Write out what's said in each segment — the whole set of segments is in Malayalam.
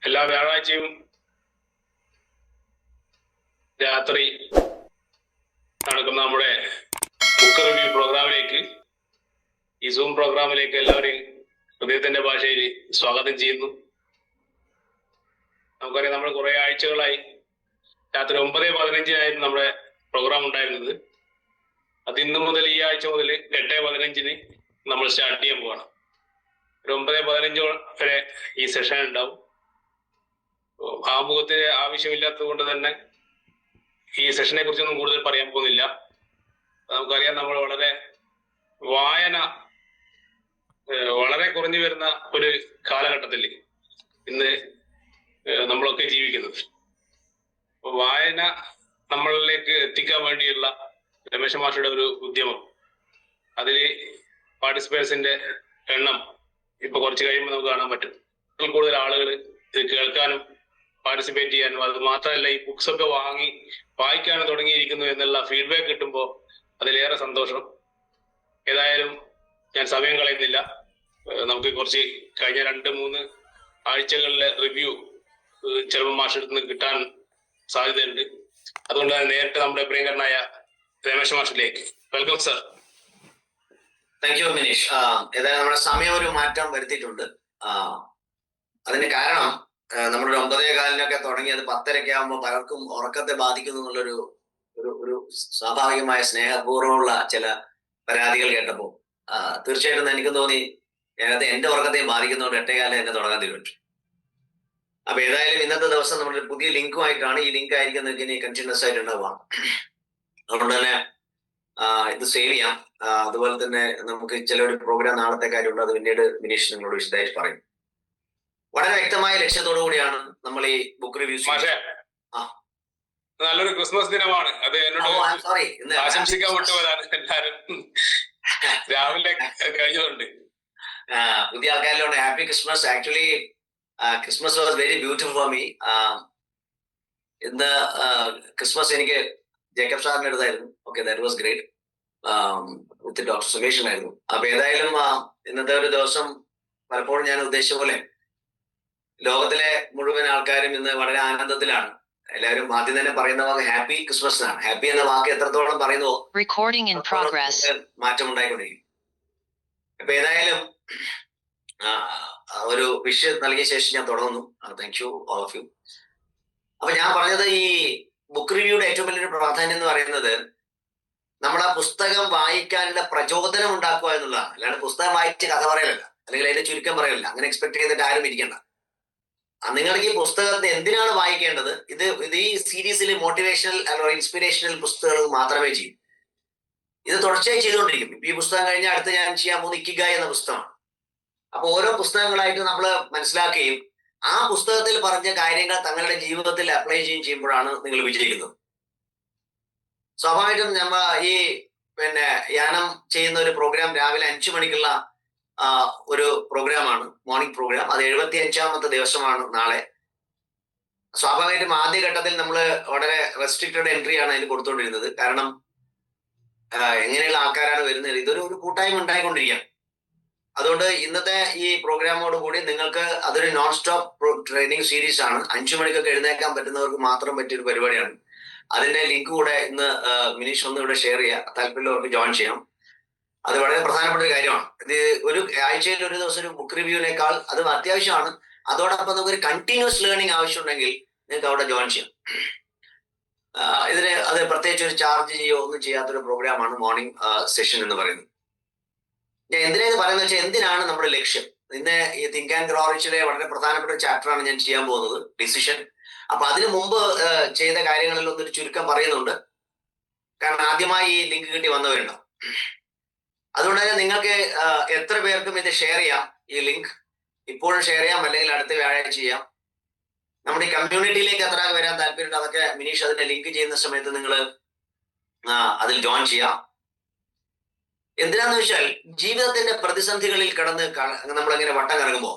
എല്ലാ വ്യാഴാഴ്ചയും രാത്രി നടക്കുന്ന നമ്മുടെ ബുക്ക് റിവ്യൂ പ്രോഗ്രാമിലേക്ക്, ഈ സൂം പ്രോഗ്രാമിലേക്ക് എല്ലാവരെയും ഹൃദയത്തിന്റെ ഭാഷയിൽ സ്വാഗതം ചെയ്യുന്നു. നമുക്കറിയാം, നമ്മൾ കുറെ ആഴ്ചകളായി രാത്രി 9:15 നമ്മുടെ പ്രോഗ്രാം ഉണ്ടായിരുന്നത്. അത് ഇന്ന് മുതൽ, ഈ ആഴ്ച മുതൽ 8:15 നമ്മൾ സ്റ്റാർട്ട് ചെയ്യാൻ പോവാണ്. ഒരു 9:15 വരെ ഈ സെഷൻ ഉണ്ടാവും. ആമുഖത്തിന് ആവശ്യമില്ലാത്തത് കൊണ്ട് തന്നെ ഈ സെഷനെ കുറിച്ചൊന്നും കൂടുതൽ പറയാൻ പോകുന്നില്ല. നമുക്കറിയാം, നമ്മൾ വായന വളരെ കുറഞ്ഞു വരുന്ന ഒരു കാലഘട്ടത്തിൽ ഇന്ന് നമ്മളൊക്കെ ജീവിക്കുന്നത്. വായന നമ്മളിലേക്ക് എത്തിക്കാൻ വേണ്ടിയുള്ള രമേശ് മാഷയുടെ ഒരു ഉദ്യമം, അതിൽ പാർട്ടിസിപ്പേഴ്സിന്റെ എണ്ണം ഇപ്പൊ കുറച്ച് കഴിയുമ്പോൾ നമുക്ക് കാണാൻ പറ്റും. കൂടുതൽ ആളുകൾ ഇത് കേൾക്കാനും പാർട്ടിസിപ്പേറ്റ് ചെയ്യാനും, അത് മാത്രമല്ല ഈ ബുക്സ് ഒക്കെ വായിക്കാനും തുടങ്ങിയിരിക്കുന്നു എന്നുള്ള ഫീഡ്ബാക്ക് കിട്ടുമ്പോൾ അതിലേറെ സന്തോഷം. ഏതായാലും ഞാൻ സമയം കളയുന്നില്ല. നമുക്ക് കുറച്ച് കഴിഞ്ഞ 2-3 ആഴ്ചകളിലെ റിവ്യൂ ചിലപ്പോൾ മാഷെടുത്ത് നിന്ന് കിട്ടാൻ സാധ്യതയുണ്ട്. അതുകൊണ്ട് തന്നെ നേരിട്ട് നമ്മുടെ പ്രിയങ്കരനായ രമേശ് മാഷിലേക്ക് welcome sir. Thank you Minish. ഏതായാലും നമ്മുടെ സമയം ഒരു മാറ്റം വരുത്തിയിട്ടുണ്ട്. അതിന് കാരണം നമ്മൾ 9:15 തുടങ്ങി അത് 10:30 ആകുമ്പോൾ പലർക്കും ഉറക്കത്തെ ബാധിക്കുന്നു എന്നുള്ളൊരു ഒരു സ്വാഭാവികമായ സ്നേഹപൂർവ്വമുള്ള ചില പരാതികൾ കേട്ടപ്പോൾ തീർച്ചയായിട്ടും എനിക്ക് തോന്നി അത് എന്റെ ഉറക്കത്തെയും ബാധിക്കുന്നതുകൊണ്ട് 8:15 എന്നെ തുടങ്ങാൻ തീരുമാനിച്ചു. അപ്പൊ ഏതായാലും ഇന്നത്തെ ദിവസം നമ്മുടെ പുതിയ ലിങ്കുമായിട്ടാണ്. ഈ ലിങ്ക് ആയിരിക്കും ഇനി കണ്ടിന്യൂസ് ആയിട്ട് ഉണ്ടാവുക. അതുകൊണ്ട് തന്നെ ഇത് സേവ് ചെയ്യാം. അതുപോലെ തന്നെ നമുക്ക് ചിലൊരു പ്രോഗ്രാം നാളത്തെ കാര്യമുണ്ട്, അത് പിന്നീട് മിനീഷ് നിങ്ങളോട് വിശദമായിട്ട് പറയും. വളരെ വ്യക്തമായ ലക്ഷ്യത്തോടു കൂടിയാണ് നമ്മൾ ഈ ബുക്ക് റിവ്യൂസ്. നല്ലൊരു ക്രിസ്മസ് ദിനമാണ്, അത് എന്നോട് ആശംസിക്കാൻ വിട്ടുപോയതാണ്. എല്ലാരും രാവിലെ കഴിഞ്ഞതുണ്ട്. പുതിയ ആൾക്കാരിലോട്ട് happy Christmas. Actually Christmas was very beautiful for me. ഇന്ന് ക്രിസ്മസ് എനിക്ക് ജേക്കബ് സാറിന്റെ അടുത്തായിരുന്നു. Okay, that was great. With doctor സുമേഷിനായിരുന്നു. അപ്പൊ ഏതായാലും ഇന്നത്തെ ഒരു ദിവസം പലപ്പോഴും ഞാൻ ഉദ്ദേശിച്ച പോലെ ലോകത്തിലെ മുഴുവൻ ആൾക്കാരും ഇന്ന് വളരെ ആനന്ദത്തിലാണ്. എല്ലാവരും ആദ്യം തന്നെ പറയുന്ന വാക്ക് ഹാപ്പി ക്രിസ്മസ് ആണ്. ഹാപ്പി എന്ന വാക്ക് എത്രത്തോളം പറയുന്നുവോ മാറ്റം ഉണ്ടായിക്കൊണ്ടിരിക്കും. അപ്പൊ ഏതായാലും ഒരു വിഷ് നൽകിയ ശേഷം ഞാൻ തുടങ്ങുന്നു. Thank you all of you. അപ്പൊ ഞാൻ പറഞ്ഞത്, ഈ ബുക്ക് റിവ്യൂയുടെ ഏറ്റവും വലിയൊരു പ്രാധാന്യം എന്ന് പറയുന്നത് നമ്മുടെ പുസ്തകം വായിക്കാനുള്ള പ്രചോദനം ഉണ്ടാക്കുക എന്നുള്ളതാണ്. അല്ലാണ്ട് പുസ്തകം വായിച്ച് കഥ പറയലല്ല, അല്ലെങ്കിൽ അതിന്റെ ചുരുക്കം പറയലല്ല. അങ്ങനെ എക്സ്പെക്ട് ചെയ്തിട്ട് ആരും ഇരിക്കണ്ട. നിങ്ങൾക്ക് ഈ പുസ്തകത്തെ എന്തിനാണ് വായിക്കേണ്ടത്? ഇത് ഈ സീരീസിൽ മോട്ടിവേഷണൽ അല്ലെങ്കിൽ ഇൻസ്പിറേഷണൽ പുസ്തകങ്ങൾ മാത്രമേ ചെയ്യൂ. ഇത് തുടർച്ചയായി ചെയ്തുകൊണ്ടിരിക്കും. ഈ പുസ്തകം കഴിഞ്ഞാൽ അടുത്ത് ഞാൻ ചെയ്യാൻ പോകുന്ന ഇക്കിഗായ് എന്ന പുസ്തകമാണ്. അപ്പൊ ഓരോ പുസ്തകങ്ങളായിട്ട് നമ്മൾ മനസ്സിലാക്കുകയും ആ പുസ്തകത്തിൽ പറഞ്ഞ കാര്യങ്ങൾ തങ്ങളുടെ ജീവിതത്തിൽ അപ്ലൈ ചെയ്യുമ്പോഴാണ് നിങ്ങൾ വിജയിക്കുന്നത്. സ്വാഭാവികമായിട്ടും നമ്മൾ ഈ യാനം ചെയ്യുന്ന ഒരു പ്രോഗ്രാം രാവിലെ 5 മണിക്കുള്ള ഒരു പ്രോഗ്രാമാണ്, മോർണിംഗ് പ്രോഗ്രാം. അത് 75ാമത്തെ ദിവസമാണ് നാളെ. സ്വാഭാവികമായിട്ടും ആദ്യഘട്ടത്തിൽ നമ്മൾ വളരെ റെസ്ട്രിക്റ്റഡ് എൻട്രിയാണ് അതിന് കൊടുത്തുകൊണ്ടിരുന്നത്. കാരണം എങ്ങനെയുള്ള ആൾക്കാരാണ് വരുന്നത്, ഇതൊരു കൂട്ടായ്മ ഉണ്ടായിക്കൊണ്ടിരിക്കുകയാണ്. അതുകൊണ്ട് ഇന്നത്തെ ഈ പ്രോഗ്രാമോട് കൂടി നിങ്ങൾക്ക് അതൊരു നോൺ സ്റ്റോപ്പ് ട്രെയിനിങ് സീരീസ് ആണ്. 5 മണിക്കൊക്കെ എഴുന്നേക്കാൻ പറ്റുന്നവർക്ക് മാത്രം പറ്റിയൊരു പരിപാടിയാണ്. അതിന്റെ ലിങ്ക് കൂടെ ഇന്ന് മിനീഷ് ഒന്ന് ഇവിടെ ഷെയർ ചെയ്യുക. താല്പര്യമുള്ളവർക്ക് ജോയിൻ ചെയ്യാം. അത് വളരെ പ്രധാനപ്പെട്ട ഒരു കാര്യമാണ്. ഇത് ഒരു ആഴ്ചയിൽ ഒരു ദിവസം ഒരു ബുക്ക് റിവ്യൂവിനേക്കാൾ അത് അത്യാവശ്യമാണ്. അതോടൊപ്പം നമുക്കൊരു കണ്ടിന്യൂസ് ലേണിംഗ് ആവശ്യമുണ്ടെങ്കിൽ നിങ്ങൾക്ക് അവിടെ ജോയിൻ ചെയ്യാം. അത് പ്രത്യേകിച്ച് ഒരു ചാർജ് ചെയ്യുകയോ ഒന്നും ചെയ്യാത്തൊരു പ്രോഗ്രാമാണ് മോർണിംഗ് സെഷൻ എന്ന് പറയുന്നത്. ഞാൻ എന്തിനാ ഇത് പറയുന്നത് വെച്ചാൽ, എന്തിനാണ് നമ്മുടെ ലക്ഷ്യം? ഇന്ന് ഈ തിങ്ക് ആൻഡ് ഗ്രോ റിച്ചിലെ വളരെ പ്രധാനപ്പെട്ട ഒരു ചാപ്റ്ററാണ് ഞാൻ ചെയ്യാൻ പോകുന്നത്, ഡിസിഷൻ. അപ്പൊ അതിനു മുമ്പ് ചെയ്ത കാര്യങ്ങളിലൊന്നും ഒരു ചുരുക്കം പറയുന്നുണ്ട്. കാരണം ആദ്യമായി ഈ ലിങ്ക് കിട്ടി വന്നവരുണ്ടാവും. അതുകൊണ്ട് തന്നെ നിങ്ങൾക്ക് എത്ര പേർക്കും ഇത് ഷെയർ ചെയ്യാം. ഈ ലിങ്ക് ഇപ്പോഴും ഷെയർ ചെയ്യാം, അല്ലെങ്കിൽ അടുത്ത വ്യാഴാഴ്ച ചെയ്യാം. നമ്മുടെ ഈ കമ്മ്യൂണിറ്റിയിലേക്ക് എത്ര വരാൻ താല്പര്യമുണ്ട്, അതൊക്കെ മിനീഷ് അതിന്റെ ലിങ്ക് ചെയ്യുന്ന സമയത്ത് നിങ്ങൾ അതിൽ ജോയിൻ ചെയ്യാം. എന്തിനാന്ന് വെച്ചാൽ, ജീവിതത്തിന്റെ പ്രതിസന്ധികളിൽ കടന്ന് നമ്മളെങ്ങനെ വട്ടം കറങ്ങുമ്പോൾ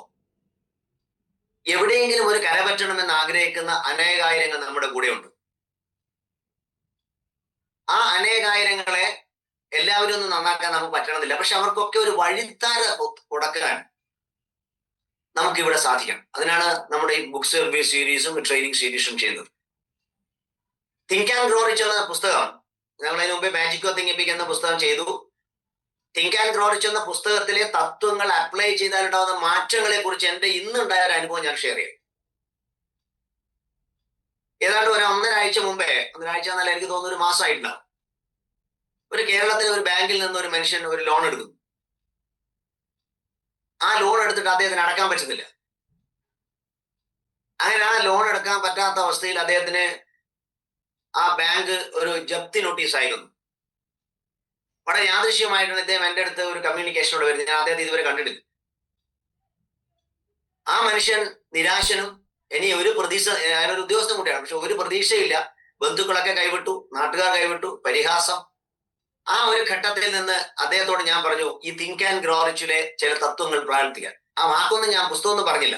എവിടെയെങ്കിലും ഒരു കരപറ്റണമെന്ന് ആഗ്രഹിക്കുന്ന അനേകായിരങ്ങൾ നമ്മുടെ കൂടെയുണ്ട്. ആ അനേകായിരങ്ങളെ എല്ലാവരും ഒന്നും നന്നാക്കാൻ നമുക്ക് പറ്റണമെന്നില്ല. പക്ഷെ അവർക്കൊക്കെ ഒരു വഴിത്താര കൊടുക്കാൻ നമുക്കിവിടെ സാധിക്കണം. അതിനാണ് നമ്മുടെ ഈ ബുക്സ് സീരീസും ട്രെയിനിങ് സീരീസും ചെയ്യുന്നത്. തിങ്ക് ആൻഡ് ഗ്രോ റിച്ച് എന്ന പുസ്തകമാണ്. ഞങ്ങൾ അതിന് മുമ്പേ മാജിക് ഓഫ് തിങ്കിങ് എന്ന പുസ്തകം ചെയ്തു. തിങ്ക് ആൻഡ് ഗ്രോ റിച്ച് എന്ന പുസ്തകത്തിലെ തത്വങ്ങൾ അപ്ലൈ ചെയ്താലുണ്ടാകുന്ന മാറ്റങ്ങളെ കുറിച്ച് എന്റെ ഇന്നുണ്ടായ ഒരു അനുഭവം ഞാൻ ഷെയർ ചെയ്യാം. ഏതാണ്ട് ഒരു 1.5 ആഴ്ച മുമ്പേ, 1.5 ആഴ്ച എന്നല്ല, എനിക്ക് തോന്നുന്നു 1 മാസമായിട്ടുണ്ടാവും, ഒരു കേരളത്തിലെ ഒരു ബാങ്കിൽ നിന്ന് ഒരു മനുഷ്യൻ ഒരു ലോൺ എടുക്കുന്നു. ആ ലോൺ എടുത്തിട്ട് അദ്ദേഹത്തിന് അടക്കാൻ പറ്റുന്നില്ല. അങ്ങനെ ആ ലോൺ എടുക്കാൻ പറ്റാത്ത അവസ്ഥയിൽ അദ്ദേഹത്തിന് ആ ബാങ്ക് ഒരു ജപ്തി നോട്ടീസ് അയക്കുന്നു. വളരെ യാദൃശ്യമായിട്ടാണ് ഇദ്ദേഹം എൻ്റെ അടുത്ത് ഒരു കമ്മ്യൂണിക്കേഷനോട് വരുന്നത്. ഞാൻ അദ്ദേഹത്തെ ഇതുവരെ കണ്ടിട്ടില്ല. ആ മനുഷ്യൻ നിരാശനും, ഇനി ഒരു പ്രതീക്ഷ, ഞാനൊരു ഉദ്യോഗസ്ഥൻ കൂടിയാണ്, പക്ഷെ ഒരു പ്രതീക്ഷയില്ല. ബന്ധുക്കളൊക്കെ കൈവിട്ടു, നാട്ടുകാർ കൈവിട്ടു, പരിഹാസം. ആ ഒരു ഘട്ടത്തിൽ നിന്ന് അദ്ദേഹത്തോട് ഞാൻ പറഞ്ഞു, ഈ തിങ്ക് ആൻഡ് ഗ്രോ റിച്ചിലെ ചില തത്വങ്ങൾ പ്രാവർത്തിക്കാൻ. ആ വാക്കൊന്നും ഞാൻ പുസ്തകമൊന്നും പറഞ്ഞില്ല.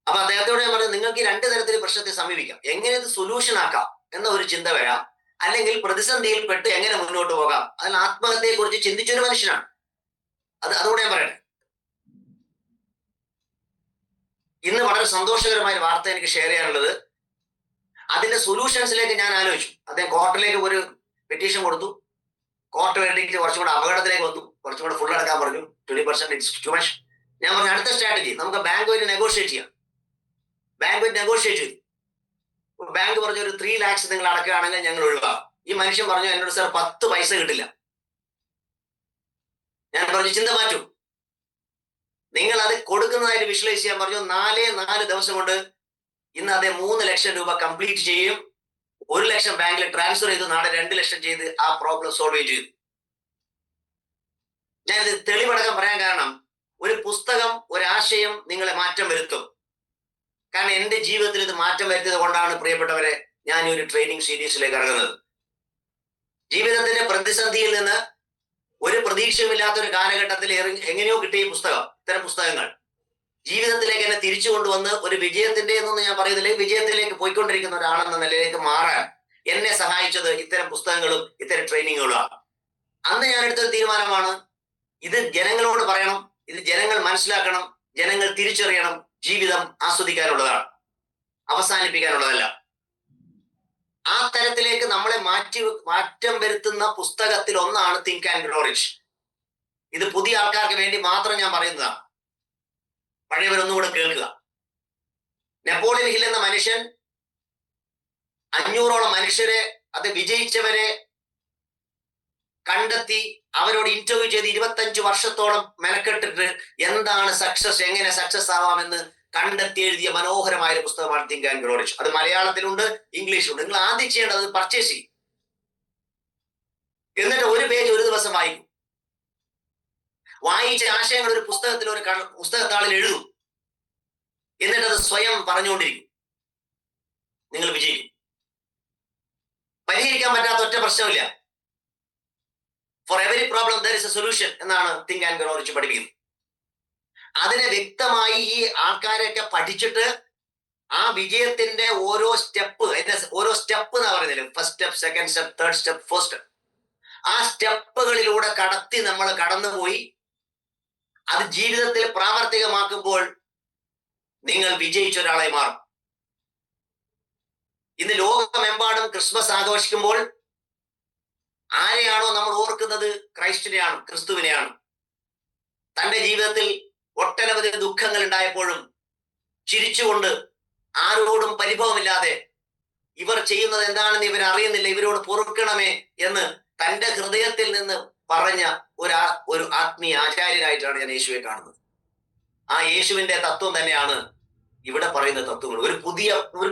അപ്പൊ അദ്ദേഹത്തോട് ഞാൻ പറഞ്ഞു, നിങ്ങൾക്ക് ഈ 2 തരത്തിൽ പ്രശ്നത്തെ സമീപിക്കാം. എങ്ങനെ ഇത് സൊല്യൂഷൻ ആക്കാം എന്ന ഒരു ചിന്ത വരാം, അല്ലെങ്കിൽ പ്രതിസന്ധിയിൽ പെട്ട് എങ്ങനെ മുന്നോട്ട് പോകാം. അതിൽ ആത്മഹത്യയെ കുറിച്ച് ചിന്തിച്ചൊരു മനുഷ്യനാണ്. അതുകൂടെ ഞാൻ പറയട്ടെ. ഇന്ന് വളരെ സന്തോഷകരമായ വാർത്ത എനിക്ക് ഷെയർ ചെയ്യാനുള്ളത്, അതിന്റെ സൊല്യൂഷൻസിലേക്ക് ഞാൻ ആലോചിച്ചു. അദ്ദേഹം കോർട്ടിലേക്ക് ഒരു പെറ്റീഷൻ കൊടുത്തു. കോർട്ട് വേണ്ടിയിട്ട് കുറച്ചും കൂടെ അപകടത്തിലേക്ക് വന്നു. കുറച്ചും കൂടെ ഫുൾ അടക്കാൻ പറഞ്ഞു. 20% ഇറ്റ്സ് ടു മച്ച്. ഞാൻ പറഞ്ഞു, അടുത്ത സ്ട്രാറ്റജി നമുക്ക് ബാങ്കുമായിട്ട് നെഗോഷിയേറ്റ് ചെയ്യാം. ബാങ്കുമായിട്ട് നെഗോഷിയേറ്റ് ചെയ്തു. ബാങ്ക് പറഞ്ഞു, ഒരു 3 lakhs നിങ്ങൾ അടക്കുകയാണെങ്കിൽ ഞങ്ങൾ ഒഴിവാക്കും. ഈ മനുഷ്യൻ പറഞ്ഞു, എന്നോട് സാർ 10 പൈസ കിട്ടില്ല. ഞാൻ പറഞ്ഞു, ചിന്ത മാറ്റൂ, നിങ്ങൾ അത് കൊടുക്കുന്നതായിട്ട് വിഷ്വലൈസ് ചെയ്യാൻ പറഞ്ഞു. 4 ദിവസം കൊണ്ട് ഇന്ന് അദ്ദേഹം 3 ലക്ഷം രൂപ കംപ്ലീറ്റ് ചെയ്യും. 1 ലക്ഷം ബാങ്കിൽ ട്രാൻസ്ഫർ ചെയ്തു. നാളെ 2 ലക്ഷം ചെയ്ത് ആ പ്രോബ്ലം സോൾവ് ചെയ്തു. ഞാനിത് തെളിവടക്കം പറയാൻ കാരണം, ഒരു പുസ്തകം, ഒരാശയം നിങ്ങളെ മാറ്റം വരുത്തും. കാരണം എന്റെ ജീവിതത്തിൽ ഇത് മാറ്റം വരുത്തിയത് കൊണ്ടാണ് പ്രിയപ്പെട്ടവരെ ഞാൻ ഈ ഒരു ട്രെയിനിങ് സീരീസിലേക്ക് ഇറങ്ങുന്നത്. ജീവിതത്തിന്റെ പ്രതിസന്ധിയിൽ നിന്ന് ഒരു പ്രതീക്ഷയുമില്ലാത്ത ഒരു കാലഘട്ടത്തിൽ എങ്ങനെയോ കിട്ടിയ പുസ്തകം, ഇത്തരം പുസ്തകങ്ങൾ ജീവിതത്തിലേക്ക് എന്നെ തിരിച്ചു കൊണ്ടുവന്ന് ഒരു വിജയത്തിന്റെ എന്നൊന്നും ഞാൻ പറയുന്നില്ല, വിജയത്തിലേക്ക് പോയിക്കൊണ്ടിരിക്കുന്ന ഒരാളെന്ന നിലയിലേക്ക് മാറാൻ എന്നെ സഹായിച്ചത് ഇത്തരം പുസ്തകങ്ങളും ഇത്തരം ട്രെയിനിങ്ങുകളാണ്. അന്ന് ഞാൻ എടുത്തൊരു തീരുമാനമാണ്, ഇത് ജനങ്ങളോട് പറയണം, ഇത് ജനങ്ങൾ മനസ്സിലാക്കണം, ജനങ്ങൾ തിരിച്ചറിയണം. ജീവിതം ആസ്വദിക്കാനുള്ളതാണ്, അവസാനിപ്പിക്കാനുള്ളതല്ല. ആ തരത്തിലേക്ക് നമ്മളെ മാറ്റം വരുത്തുന്ന പുസ്തകത്തിൽ ഒന്നാണ് തിങ്ക് ആൻഡ് ഗ്രോ റിച്ച്. ഇത് പുതിയ ആൾക്കാർക്ക് വേണ്ടി മാത്രം ഞാൻ പറയുന്നതാണ്, പഴയവരൊന്നുകൂടെ കേൾക്കുക. നെപ്പോളിയൻ ഹിൽ എന്ന മനുഷ്യൻ 500ഓളം മനുഷ്യരെ, അത് വിജയിച്ചവരെ കണ്ടെത്തി അവരോട് ഇന്റർവ്യൂ ചെയ്ത് 25 വർഷത്തോളം മെനക്കെട്ടിട്ട് എന്താണ് സക്സസ്, എങ്ങനെ സക്സസ് ആവാമെന്ന് കണ്ടെത്തി എഴുതിയ മനോഹരമായ ഒരു പുസ്തകമാണ് തിങ്ക് ആൻഡ് ഗ്രോ റിച്ച്. അത് മലയാളത്തിലുണ്ട്, ഇംഗ്ലീഷിലുണ്ട്. നിങ്ങൾ ആദ്യം ചെയ്യേണ്ടത് പർച്ചേസ് ചെയ്യും. എന്നിട്ട് 1 പേജ് ഒരു ദിവസം വായിക്കും. വായിച്ച ആശയങ്ങൾ ഒരു പുസ്തകത്തിൽ, ഒരു പുസ്തകത്താളിൽ എഴുതും. എന്നിട്ട് അത് സ്വയം പറഞ്ഞുകൊണ്ടിരിക്കും. നിങ്ങൾ വിജയിക്കും. പരിഹരിക്കാൻ പറ്റാത്ത ഒറ്റ പ്രശ്നമില്ല. For every problem there is A solution എന്നാണ് തിങ്ക് ആൻഡ് ഗ്രോ റിച്ച് പഠിപ്പിക്കുന്നത്. അതിനെ വ്യക്തമായി ഈ ആൾക്കാരെയൊക്കെ പഠിച്ചിട്ട് ആ വിജയത്തിന്റെ ഓരോ സ്റ്റെപ്പ്, അതിന്റെ ഓരോ സ്റ്റെപ്പ് എന്നാ പറയുന്നില്ല, first step, second step, third step, fourth step, ആ സ്റ്റെപ്പുകളിലൂടെ നമ്മൾ കടന്നുപോയി അത് ജീവിതത്തിൽ പ്രാവർത്തികമാക്കുമ്പോൾ നിങ്ങൾ വിജയിച്ച ഒരാളായി മാറും. ഇന്ന് ലോകമെമ്പാടും ക്രിസ്മസ് ആഘോഷിക്കുമ്പോൾ ആരെയാണോ നമ്മൾ ഓർക്കുന്നത്? ക്രൈസ്റ്റിനെയാണ്, ക്രിസ്തുവിനെയാണ്. തന്റെ ജീവിതത്തിൽ ഒട്ടനവധി ദുഃഖങ്ങൾ ഉണ്ടായപ്പോഴും ചിരിച്ചുകൊണ്ട്, ആരോടും പരിഭവമില്ലാതെ, ഇവർ ചെയ്യുന്നത് എന്താണെന്ന് ഇവർ അറിയുന്നില്ല, ഇവരോട് പൊറുക്കണമേ എന്ന് തന്റെ ഹൃദയത്തിൽ നിന്ന് പറഞ്ഞ ഒരു ആത്മീയ ആചാര്യനായിട്ടാണ് ഞാൻ യേശുവെ കാണുന്നത്. ആ യേശുവിന്റെ തത്വം തന്നെയാണ് ഇവിടെ പറയുന്ന തത്വങ്ങൾ. ഒരു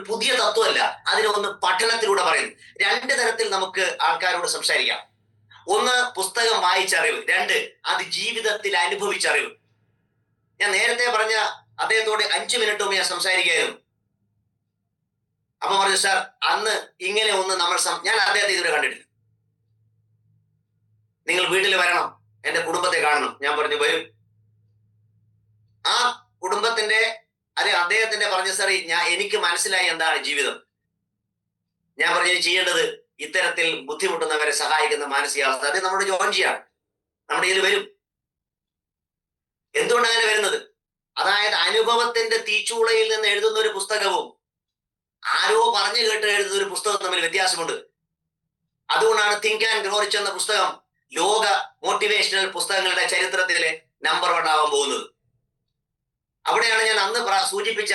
പുതിയ തത്വമല്ല, അതിനെ ഒന്ന് പഠനത്തിലൂടെ പറയുന്നു. 2 തരത്തിൽ നമുക്ക് ആൾക്കാരോട് സംസാരിക്കാം. ഒന്ന്, പുസ്തകം വായിച്ചറിവ്. 2, അത് ജീവിതത്തിൽ അനുഭവിച്ചറിവ്. ഞാൻ നേരത്തെ പറഞ്ഞ അദ്ദേഹത്തോട് 5 മിനിറ്റ് മുമ്പ് ഞാൻ സംസാരിക്കുകയായിരുന്നു. അപ്പൊ പറഞ്ഞു, സാർ അന്ന് ഇങ്ങനെ ഒന്ന് ഞാൻ അദ്ദേഹത്തെ ഇതുവരെ കണ്ടിട്ടില്ല, നിങ്ങൾ വീട്ടിൽ വരണം, എന്റെ കുടുംബത്തെ കാണണം. ഞാൻ പറഞ്ഞു, വരും. ആ കുടുംബത്തിന്റെ അദ്ദേഹത്തിന്റെ പറഞ്ഞു, സാർ എനിക്ക് മനസ്സിലായി എന്താണ് ജീവിതം. ഞാൻ പറഞ്ഞു, ചെയ്യേണ്ടത് ഇത്തരത്തിൽ ബുദ്ധിമുട്ടുന്നവരെ സഹായിക്കുന്ന മാനസികാവസ്ഥ, അത് നമ്മുടെ ജോയിൻ ചെയ്യാണ്, നമ്മുടെ ഇതിൽ വരും. എന്തുകൊണ്ട് അങ്ങനെ വരുന്നത്? അതായത് അനുഭവത്തിന്റെ തീച്ചൂളയിൽ നിന്ന് എഴുതുന്ന ഒരു പുസ്തകവും ആരോ പറഞ്ഞു കേട്ട് എഴുതുന്ന ഒരു പുസ്തകവും തമ്മിൽ വ്യത്യാസമുണ്ട്. അതുകൊണ്ടാണ് തിങ്ക് ആൻഡ് ഗ്രോ റിച്ച് എന്ന പുസ്തകം ലോക മോട്ടിവേഷണൽ പുസ്തകങ്ങളുടെ ചരിത്രത്തിലെ നമ്പർ 1 ആവാൻ പോകുന്നത്. അവിടെയാണ് ഞാൻ അന്ന് സൂചിപ്പിച്ച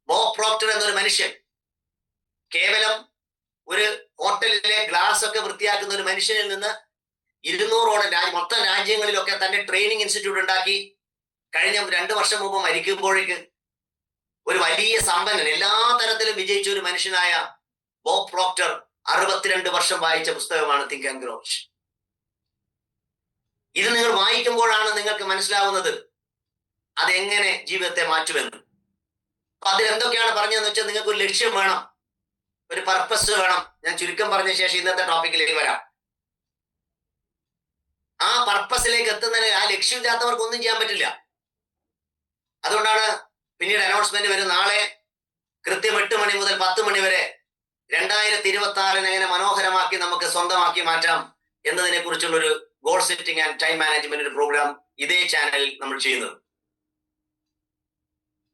ബോബ് പ്രോക്ടർ എന്നൊരു മനുഷ്യൻ, കേവലം ഒരു ഹോട്ടലിലെ ഗ്ലാസ് ഒക്കെ വൃത്തിയാക്കുന്ന ഒരു മനുഷ്യനിൽ നിന്ന് 200ഓളം മൊത്തം രാജ്യങ്ങളിലൊക്കെ തന്റെ ട്രെയിനിങ് ഇൻസ്റ്റിറ്റ്യൂട്ട് ഉണ്ടാക്കി കഴിഞ്ഞ 2 വർഷം മുമ്പ് മരിക്കുമ്പോഴേക്ക് ഒരു വലിയ സമ്പന്നൻ, എല്ലാ തരത്തിലും വിജയിച്ച ഒരു മനുഷ്യനായ ബോബ് പ്രോക്ടർ 62 വർഷം വായിച്ച പുസ്തകമാണ് തിങ്ക് ആൻഡ് ഗ്രോ റിച്ച്. ഇത് നിങ്ങൾ വായിക്കുമ്പോഴാണ് നിങ്ങൾക്ക് മനസ്സിലാവുന്നത് അതെങ്ങനെ ജീവിതത്തെ മാറ്റുമെന്ന്. അപ്പൊ അതിൽ എന്തൊക്കെയാണ് പറഞ്ഞതെന്ന് വെച്ചാൽ, നിങ്ങൾക്ക് ഒരു ലക്ഷ്യം വേണം, ഒരു പർപ്പസ് വേണം. ഞാൻ ചുരുക്കം പറഞ്ഞ ശേഷം ഇന്നത്തെ ടോപ്പിക്കിലേക്ക് വരാം. ആ പർപ്പസിലേക്ക് എത്തുന്നതിന് ആ ലക്ഷ്യമില്ലാത്തവർക്ക് ഒന്നും ചെയ്യാൻ പറ്റില്ല. അതുകൊണ്ടാണ് പിന്നീട് അനൗൺസ്മെന്റ് വരും, നാളെ കൃത്യം 8 മണി മുതൽ 10 മണി വരെ 2026 എങ്ങനെ മനോഹരമാക്കി നമുക്ക് സ്വന്തമാക്കി മാറ്റാം എന്നതിനെ കുറിച്ചുള്ള ഒരു goal setting and time management ഒരു പ്രോഗ്രാം ഇതേ ചാനലിൽ നമ്മൾ ചെയ്യുന്നത്.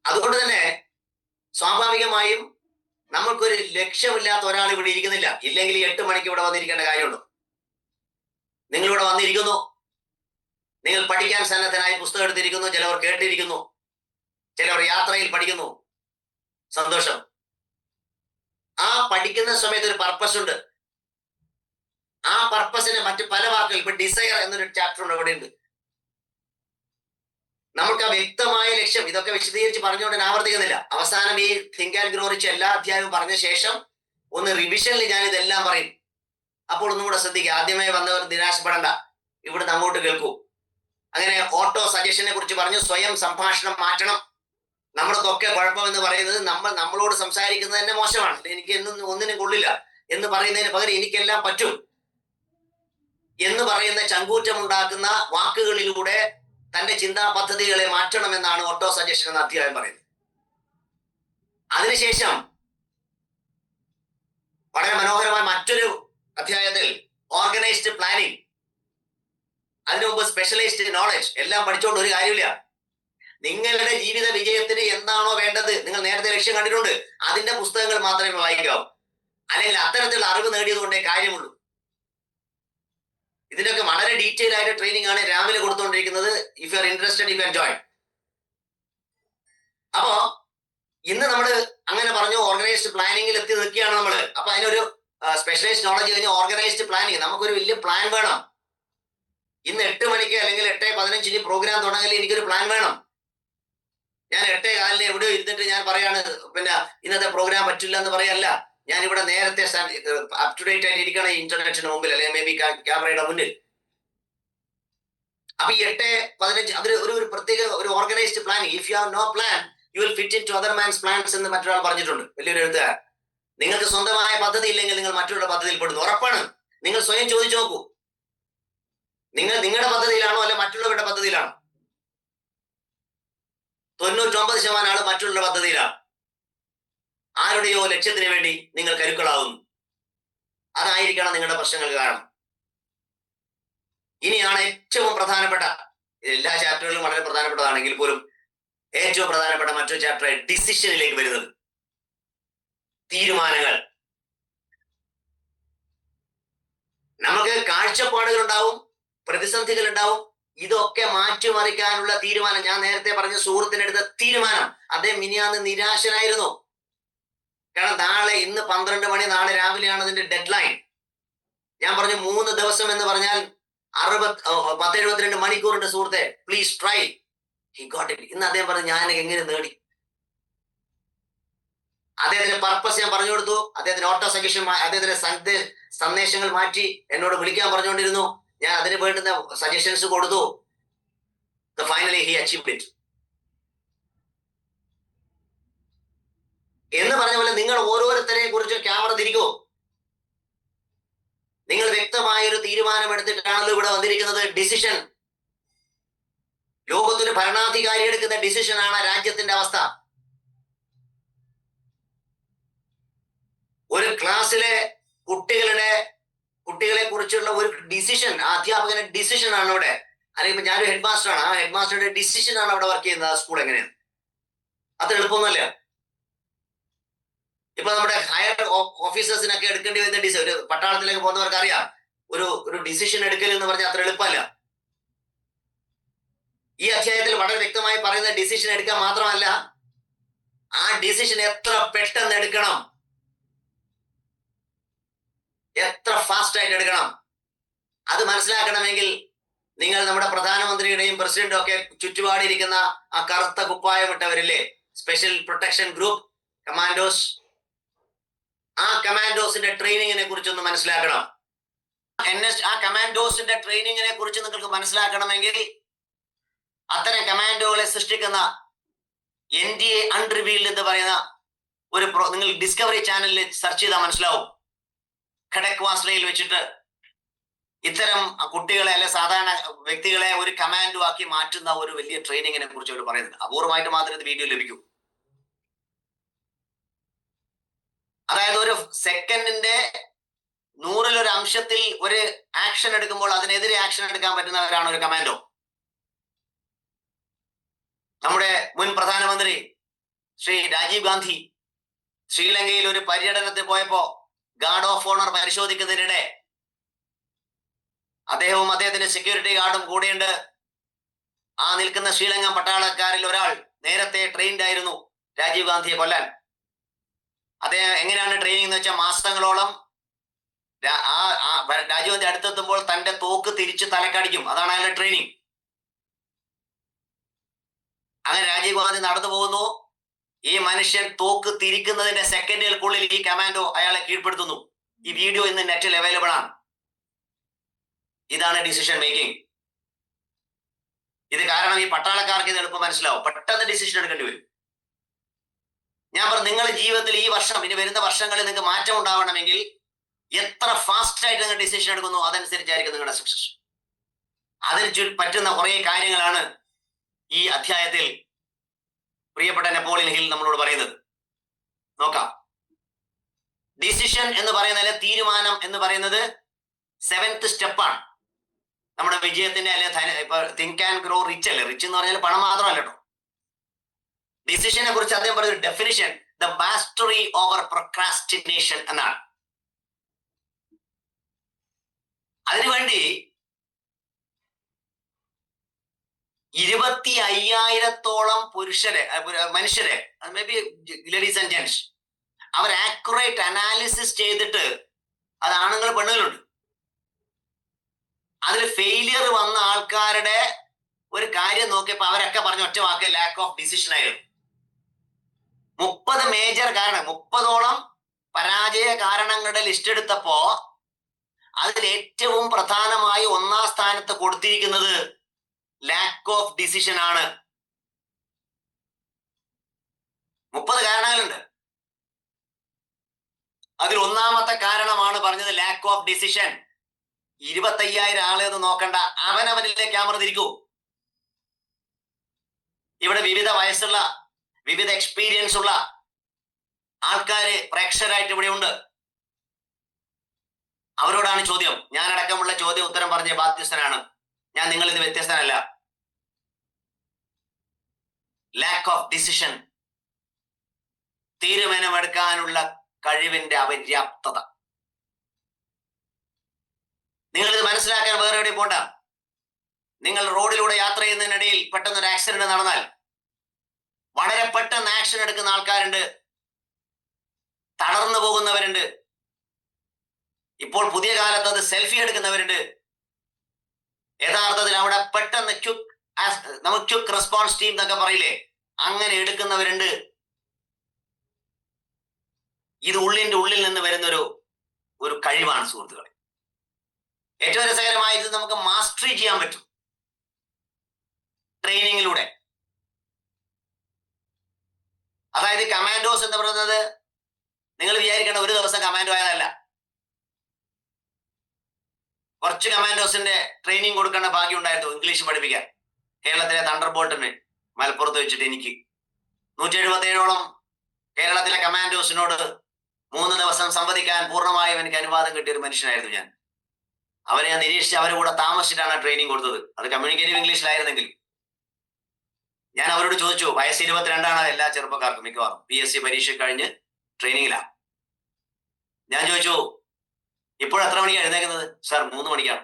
അതുകൊണ്ട് തന്നെ സ്വാഭാവികമായും നമ്മൾക്കൊരു ലക്ഷ്യമില്ലാത്ത ഒരാൾ ഇവിടെ ഇരിക്കുന്നില്ല. ഇല്ലെങ്കിൽ 8 മണിക്ക് ഇവിടെ വന്നിരിക്കേണ്ട കാര്യമുണ്ടോ? നിങ്ങളിവിടെ വന്നിരിക്കുന്നു, നിങ്ങൾ പഠിക്കാൻ സന്നദ്ധനായി പുസ്തകം എടുത്തിരിക്കുന്നു, ചിലവർ കേട്ടിരിക്കുന്നു, ചിലവർ യാത്രയിൽ പഠിക്കുന്നു. സന്തോഷം. ആ പഠിക്കുന്ന സമയത്ത് ഒരു പർപ്പസ് ഉണ്ട്. ആ പർപ്പസിന് മറ്റു പല വാക്കുകൾ, ഇപ്പൊ ഡിസയർ എന്നൊരു ചാപ്റ്റർ ഉണ്ട്, അവിടെ ഉണ്ട്. നമുക്ക് ആ വ്യക്തമായ ലക്ഷ്യം, ഇതൊക്കെ വിശദീകരിച്ച് പറഞ്ഞുകൊണ്ട് ഞാൻ ആവർത്തിക്കുന്നില്ല. അവസാനം ഈ തിങ്ക് ആൻഡ് ഗ്രോ റിച്ച് എല്ലാ അധ്യായവും പറഞ്ഞ ശേഷം ഒന്ന് റിവിഷനിൽ ഞാൻ ഇതെല്ലാം പറയും. അപ്പോൾ ഒന്നും കൂടെ ശ്രദ്ധിക്കുക. ആദ്യമായി വന്നവർ നിരാശപ്പെടണ്ട, ഇവിടുന്ന് അങ്ങോട്ട് കേൾക്കൂ. അങ്ങനെ ഓട്ടോ സജഷനെ കുറിച്ച് പറഞ്ഞു. സ്വയം സംഭാഷണം മാറ്റണം. നമ്മൾക്കൊക്കെ കുഴപ്പമെന്ന് പറയുന്നത് നമ്മളോട് സംസാരിക്കുന്നത് തന്നെ മോശമാണ്, എനിക്ക് ഒന്നിനും കൊള്ളില്ല എന്ന് പറയുന്നതിന് പകരം എനിക്കെല്ലാം പറ്റും എന്ന് പറയുന്ന ചങ്കൂറ്റമുണ്ടാക്കുന്ന വാക്കുകളിലൂടെ തന്റെ ചിന്താ പദ്ധതികളെ മാറ്റണമെന്നാണ് ഓട്ടോ സജഷൻ എന്ന അധ്യായം പറയുന്നത്. അതിനുശേഷം വളരെ മനോഹരമായ മറ്റൊരു അധ്യായത്തിൽ ഓർഗനൈസ്ഡ് പ്ലാനിങ്, അതിനു മുമ്പ് സ്പെഷ്യലൈസ്ഡ് നോളജ്. എല്ലാം പഠിച്ചുകൊണ്ട് ഒരു കാര്യമില്ല. നിങ്ങളുടെ ജീവിത വിജയത്തിന് എന്താണോ വേണ്ടത്, നിങ്ങൾ നേരത്തെ ലക്ഷ്യം കണ്ടിട്ടുണ്ട്, അതിന്റെ പുസ്തകങ്ങൾ മാത്രമേ വായിക്കാവൂ. അല്ലെങ്കിൽ അത്തരത്തിലുള്ള അറിവ് നേടിയതുകൊണ്ടേ കാര്യമുള്ളൂ. ഇതിനൊക്കെ വളരെ ഡീറ്റെയിൽ ആയിട്ട് ട്രെയിനിങ് ആണ് രാവിലെ കൊടുത്തുകൊണ്ടിരിക്കുന്നത്. If you are interested you can join. അപ്പോ ഇന്ന് നമ്മൾ അങ്ങനെ പറഞ്ഞു, ഓർഗനൈസ്ഡ് പ്ലാനിങ്ങിൽ എത്തി നിൽക്കുകയാണ് നമ്മൾ. അപ്പൊ അതിനൊരു സ്പെഷ്യലൈസ്ഡ് നോളജ് കഴിഞ്ഞ് ഓർഗനൈസ്ഡ് പ്ലാനിങ്, നമുക്കൊരു വലിയ പ്ലാൻ വേണം. ഇന്ന് 8 മണിക്ക് അല്ലെങ്കിൽ 8:15 പ്രോഗ്രാം തുടങ്ങി എനിക്കൊരു പ്ലാൻ വേണം. ഞാൻ 8:15 എവിടെയോ ഇരുന്നിട്ട് ഞാൻ പറയാണ് പിന്നെ ഇന്നത്തെ പ്രോഗ്രാം പറ്റില്ല എന്ന് പറയല്ല. ഞാൻ ഇവിടെ നേരത്തെ അപ് ടു ഡേറ്റ് ആയിട്ട് ഇരിക്കണം ഇന്റർനെറ്റിന് മുമ്പിൽ, അല്ലെങ്കിൽ മേ ബി ക്യാമറയുടെ മുന്നിൽ. അപ്പൊ ഈ 8:15 അതിൽ ഒരു പ്രത്യേക ഒരു organised planning. If you have no plan you will fit in to other man's plans എന്ന് മറ്റൊരാൾ പറഞ്ഞിട്ടുണ്ട്, വലിയൊരു എഴുത്തുകാരൻ. നിങ്ങൾക്ക് സ്വന്തമായ പദ്ധതി ഇല്ലെങ്കിൽ നിങ്ങൾ മറ്റുള്ള പദ്ധതിയിൽ പെടുന്നു, ഉറപ്പാണ്. നിങ്ങൾ സ്വയം ചോദിച്ചു നോക്കൂ, നിങ്ങളുടെ പദ്ധതിയിലാണോ അല്ലെ മറ്റുള്ളവരുടെ പദ്ധതിയിലാണോ? 99% ആൾ മറ്റുള്ള പദ്ധതിയിലാണ്. ആരുടെയോ ലക്ഷ്യത്തിന് വേണ്ടി നിങ്ങൾ കരുക്കളാവുന്നു. അതായിരിക്കണം നിങ്ങളുടെ പ്രശ്നങ്ങൾക്ക് കാരണം. ഇനിയാണ് ഏറ്റവും പ്രധാനപ്പെട്ട, എല്ലാ ചാപ്റ്ററുകളും വളരെ പ്രധാനപ്പെട്ടതാണെങ്കിൽ പോലും ഏറ്റവും പ്രധാനപ്പെട്ട മറ്റൊരു ചാപ്റ്റർ ഡിസിഷനിലേക്ക് വരുന്നത്. തീരുമാനങ്ങൾ. നമുക്ക് കാഴ്ചപ്പാടുകൾ ഉണ്ടാവും, പ്രതിസന്ധികൾ ഉണ്ടാവും. ഇതൊക്കെ മാറ്റിമറിക്കാനുള്ള തീരുമാനം. ഞാൻ നേരത്തെ പറഞ്ഞ സുഹൃത്തിനെടുത്ത തീരുമാനം. അദ്ദേഹം മിനിയാന്ന് നിരാശനായിരുന്നു. കാരണം ഇന്ന് 12 മണി, നാളെ രാവിലെയാണ് അതിന്റെ ഡെഡ് ലൈൻ. ഞാൻ പറഞ്ഞു 3 ദിവസം എന്ന് പറഞ്ഞാൽ 10-72 മണിക്കൂറിന്റെ സുഹൃത്തെ, please try. He got it. ഇന്ന് അദ്ദേഹം പറഞ്ഞു ഞാൻ എങ്ങനെ നേടി. അദ്ദേഹത്തിന്റെ പർപ്പസ് ഞാൻ പറഞ്ഞു കൊടുത്തു. അദ്ദേഹത്തിന് ഓട്ടോ സജഷൻ, അദ്ദേഹത്തിന്റെ സന്ദേശങ്ങൾ മാറ്റി എന്നോട് വിളിക്കാൻ പറഞ്ഞുകൊണ്ടിരുന്നു. ഞാൻ അതിന് വേണ്ടുന്ന സജഷൻസ് കൊടുത്തു. Finally he achieved it. എന്ന് പറഞ്ഞ പോലെ നിങ്ങൾ ഓരോരുത്തരെ കുറിച്ച് ക്യാമറ തിരിക്കൂ. നിങ്ങൾ വ്യക്തമായ ഒരു തീരുമാനം എടുത്തിട്ടാണല്ലോ ഇവിടെ വന്നിരിക്കുന്നത്. ഡിസിഷൻ. ലോകത്തൊരു ഭരണാധികാരി എടുക്കുന്ന ഡിസിഷൻ ആണ് രാജ്യത്തിന്റെ അവസ്ഥ. ഒരു ക്ലാസ്സിലെ കുട്ടികളെ കുറിച്ചുള്ള ഒരു ഡിസിഷൻ, അധ്യാപകന്റെ ഡിസിഷൻ ആണ് ഇവിടെ അല്ലെങ്കിൽ ഇപ്പൊ ഞാനൊരു ഹെഡ് മാസ്റ്റർ ആണ്, ആ ഹെഡ് മാസ്റ്ററുടെ ഡിസിഷൻ ആണ് അവിടെ വർക്ക് ചെയ്യുന്നത്. ആ സ്കൂൾ എങ്ങനെയാണ്? അത്ര എളുപ്പമൊന്നുമല്ല. ഇപ്പൊ നമ്മുടെ ഹയർ ഓഫീസേഴ്സിനൊക്കെ എടുക്കേണ്ടി വരുന്ന ഒരു പട്ടാളത്തിലേക്ക് പോകുന്നവർക്ക് അറിയാം, ഒരു ഡിസിഷൻ എടുക്കൽ എന്ന് പറഞ്ഞാൽ അത്ര എളുപ്പമല്ല. ഈ അധ്യായത്തിൽ വളരെ വ്യക്തമായി പറയുന്ന ഡിസിഷൻ എടുക്കാൻ മാത്രമല്ല, ആ ഡിസിഷൻ എത്ര പെട്ടെന്ന് എടുക്കണം, എത്ര ഫാസ്റ്റ് ആയിട്ട് എടുക്കണം, അത് മനസ്സിലാക്കണമെങ്കിൽ നിങ്ങൾ നമ്മുടെ പ്രധാനമന്ത്രിയുടെയും പ്രസിഡന്റും ഒക്കെ ചുറ്റുപാടിരിക്കുന്ന ആ കറുത്ത കുപ്പായം ഇട്ടവരില്ലേ, സ്പെഷ്യൽ പ്രൊട്ടക്ഷൻ ഗ്രൂപ്പ് കമാൻഡോസ്, ആ കമാൻഡോസിന്റെ ട്രെയിനിങ്ങിനെ കുറിച്ചൊന്ന് മനസ്സിലാക്കണം. ആ കമാൻഡോസിന്റെ ട്രെയിനിങ്ങിനെ കുറിച്ച് നിങ്ങൾക്ക് മനസ്സിലാക്കണമെങ്കിൽ അത്തരം കമാൻഡോകളെ സൃഷ്ടിക്കുന്ന NDA അൺറിവീൽഡ് എന്ന് പറയുന്ന ഒരു നിങ്ങൾ ഡിസ്കവറി ചാനലിൽ സെർച്ച് ചെയ്താൽ മനസ്സിലാവും. ഖടക്വാസ്ലയിൽ വെച്ചിട്ട് ഇത്തരം കുട്ടികളെ അല്ലെ സാധാരണ വ്യക്തികളെ ഒരു കമാൻഡോ ആക്കി മാറ്റുന്ന ഒരു വലിയ ട്രെയിനിങ്ങിനെ കുറിച്ച് അവർ പറയുന്നത്. അപൂർവമായിട്ട് മാത്രമേ ഇത് വീഡിയോ ലഭിക്കൂ. അതായത് ഒരു സെക്കൻഡിന്റെ 100ൽ 1 അംശത്തിൽ ഒരു ആക്ഷൻ എടുക്കുമ്പോൾ അതിനെതിരെ ആക്ഷൻ എടുക്കാൻ പറ്റുന്നവരാണ് ഒരു കമാൻഡോ. നമ്മുടെ മുൻ പ്രധാനമന്ത്രി ശ്രീ രാജീവ് ഗാന്ധി ശ്രീലങ്കയിൽ ഒരു പര്യടനത്തിൽ പോയപ്പോ ഗാർഡ് ഓഫ് ഓണർ പരിശോധിക്കുന്നതിനിടെ അദ്ദേഹവും അദ്ദേഹത്തിന്റെ സെക്യൂരിറ്റി ഗാർഡും കൂടെയുണ്ട്. ആ നിൽക്കുന്ന ശ്രീലങ്കൻ പട്ടാളക്കാരിൽ ഒരാൾ നേരത്തെ ട്രെയിൻഡ് ആയിരുന്നു രാജീവ് ഗാന്ധിയെ കൊല്ലാൻ. അദ്ദേഹം എങ്ങനെയാണ് ട്രെയിനിങ് എന്ന് വെച്ചാൽ മാസങ്ങളോളം രാജീവ് ഗാന്ധി അടുത്തെത്തുമ്പോൾ തന്റെ തോക്ക് തിരിച്ച് തലക്കടിക്കും. അതാണ് അയാളുടെ ട്രെയിനിങ്. അങ്ങനെ രാജീവ് ഗാന്ധി നടന്നു പോകുന്നു. ഈ മനുഷ്യൻ തോക്ക് തിരിക്കുന്നതിന്റെ സെക്കൻഡുകൾക്കുള്ളിൽ ഈ കമാൻഡോ അയാളെ കീഴ്പ്പെടുത്തുന്നു. ഈ വീഡിയോ ഇന്ന് നെറ്റിൽ അവൈലബിൾ ആണ്. ഇതാണ് ഡിസിഷൻ മേക്കിംഗ്. ഇത് കാരണം ഈ പട്ടാളക്കാർക്ക് ഇത് എളുപ്പം മനസ്സിലാവും. പെട്ടെന്ന് ഡിസിഷൻ എടുക്കേണ്ടി വരും. ഞാൻ പറഞ്ഞു, നിങ്ങളുടെ ജീവിതത്തിൽ ഈ വർഷം ഇനി വരുന്ന വർഷങ്ങളിൽ നിങ്ങൾക്ക് മാറ്റം ഉണ്ടാവണമെങ്കിൽ എത്ര ഫാസ്റ്റ് ആയിട്ട് നിങ്ങൾ ഡിസിഷൻ എടുക്കുന്നു അതനുസരിച്ചായിരിക്കും നിങ്ങളുടെ സക്സസ്. അതിന് പറ്റുന്ന കുറെ കാര്യങ്ങളാണ് ഈ അധ്യായത്തിൽ പ്രിയപ്പെട്ട നെപ്പോളിയൻ ഹിൽ നമ്മളോട് പറയുന്നത്. നോക്കാം. ഡിസിഷൻ എന്ന് പറയുന്നത്, തീരുമാനം എന്ന് പറയുന്നത് 7th സ്റ്റെപ്പാണ് നമ്മുടെ വിജയത്തിന്റെ. അല്ലെ ഇപ്പൊ തിങ്ക് ആൻഡ് ഗ്രോ റിച്ച് അല്ലേ. റിച്ച് എന്ന് പറഞ്ഞാൽ പണം മാത്രമല്ല കേട്ടോ. ഡിസിഷനെ കുറിച്ച് അദ്ദേഹം പറഞ്ഞ definition the mastery over procrastination എന്നാണ്. അതിനുവേണ്ടി 25,000-ഓളം മനുഷ്യരെ, may be ladies and gents, അവർ ആക്യുറേറ്റ് അനാലിസിസ് ചെയ്തിട്ട്, അത് ആണുങ്ങൾ പെണ്ണുങ്ങളുണ്ട്, അതിൽ ഫെയിലിയർ വന്ന ആൾക്കാരുടെ ഒരു കാര്യം നോക്കിയപ്പോ അവരൊക്കെ പറഞ്ഞ ഒറ്റ വാക്ക് ലാക്ക് ഓഫ് ഡിസിഷൻ ആയിരുന്നു. 30 മേജർ കാരണം, 30ഓളം പരാജയ കാരണങ്ങളുടെ ലിസ്റ്റ് എടുത്തപ്പോ അതിൽ ഏറ്റവും പ്രധാനമായി 1ാം സ്ഥാനത്ത് കൊടുത്തിരിക്കുന്നത് ലാക്ക് ഓഫ് ഡിസിഷൻ ആണ്. 30 കാരണങ്ങളുണ്ട്. അതിൽ 1ാമത്തെ കാരണമാണ് പറഞ്ഞത് ലാക്ക് ഓഫ് ഡിസിഷൻ. 25,000 ആളെ ഒന്ന് നോക്കണ്ട, അവനവനിലെ ക്യാമറ തിരിക്കൂ. ഇവിടെ വിവിധ വയസ്സുള്ള, വിവിധ എക്സ്പീരിയൻസ് ഉള്ള ആൾക്കാര് പ്രേക്ഷകരായിട്ട് ഇവിടെ ഉണ്ട്. അവരോടാണ് ചോദ്യം. ഞാനടക്കമുള്ള ചോദ്യം ഉത്തരം പറഞ്ഞ ബാധ്യസ്ഥനാണ് ഞാൻ. നിങ്ങൾ ഇത് വ്യത്യസ്തനല്ല. ലാക്ക് ഓഫ് ഡിസിഷൻ, തീരുമാനമെടുക്കാനുള്ള കഴിവിന്റെ അപര്യാപ്തത. നിങ്ങളിത് മനസ്സിലാക്കാൻ വേറെ എവിടെ പോണ്ട. നിങ്ങൾ റോഡിലൂടെ യാത്ര ചെയ്യുന്നതിനിടയിൽ പെട്ടെന്നൊരു ആക്സിഡന്റ് നടന്നാൽ വളരെ പെട്ടെന്ന് ആക്ഷൻ എടുക്കുന്ന ആൾക്കാരുണ്ട്, തളർന്നു പോകുന്നവരുണ്ട്. ഇപ്പോൾ പുതിയ കാലത്ത് അത് സെൽഫി എടുക്കുന്നവരുണ്ട്. യഥാർത്ഥത്തിൽ അവിടെ പെട്ടെന്ന് ക്വിക്ക് റെസ്പോൺസ് ടീം എന്നൊക്കെ പറയില്ലേ, അങ്ങനെ എടുക്കുന്നവരുണ്ട്. ഇത് ഉള്ളിന്റെ ഉള്ളിൽ നിന്ന് വരുന്ന ഒരു കഴിവാണ് സുഹൃത്തുക്കളെ. ഏറ്റവും രസകരമായി ഇത് നമുക്ക് മാസ്റ്ററി ചെയ്യാൻ പറ്റും ട്രെയിനിങ്ങിലൂടെ. അതായത് കമാൻഡോസ് എന്ന് പറയുന്നത് നിങ്ങൾ വിചാരിക്കേണ്ട ഒരു ദിവസം കമാൻഡോ ആയതല്ല. കുറച്ച് കമാൻഡോസിന്റെ ട്രെയിനിങ് കൊടുക്കേണ്ട ഭാഗ്യം ഉണ്ടായിരുന്നു ഇംഗ്ലീഷ് പഠിപ്പിക്കാൻ. കേരളത്തിലെ തണ്ടർ ബോൾട്ടിന് മലപ്പുറത്ത് വെച്ചിട്ട് എനിക്ക് 177ഓളം കേരളത്തിലെ കമാൻഡോസിനോട് 3 ദിവസം സംവദിക്കാൻ പൂർണ്ണമായും എനിക്ക് അനുവാദം കിട്ടിയ ഒരു മനുഷ്യനായിരുന്നു ഞാൻ. അവരെ ഞാൻ നിരീക്ഷിച്ച് അവരുടെ കൂടെ താമസിച്ചിട്ടാണ് ട്രെയിനിങ് കൊടുത്തത്. അത് കമ്മ്യൂണിക്കേറ്റീവ് ഇംഗ്ലീഷിലായിരുന്നെങ്കിൽ ഞാൻ അവരോട് ചോദിച്ചു, വയസ്സ് 22 എല്ലാ ചെറുപ്പക്കാർക്കും മിക്കവാറും PSC പരീക്ഷ കഴിഞ്ഞ് ട്രെയിനിങ്ങിലാണ്. ഞാൻ ചോദിച്ചു, ഇപ്പോൾ എത്ര മണിക്കാണ് എഴുന്നേക്കുന്നത്? സാർ 3 മണിക്കാണ്.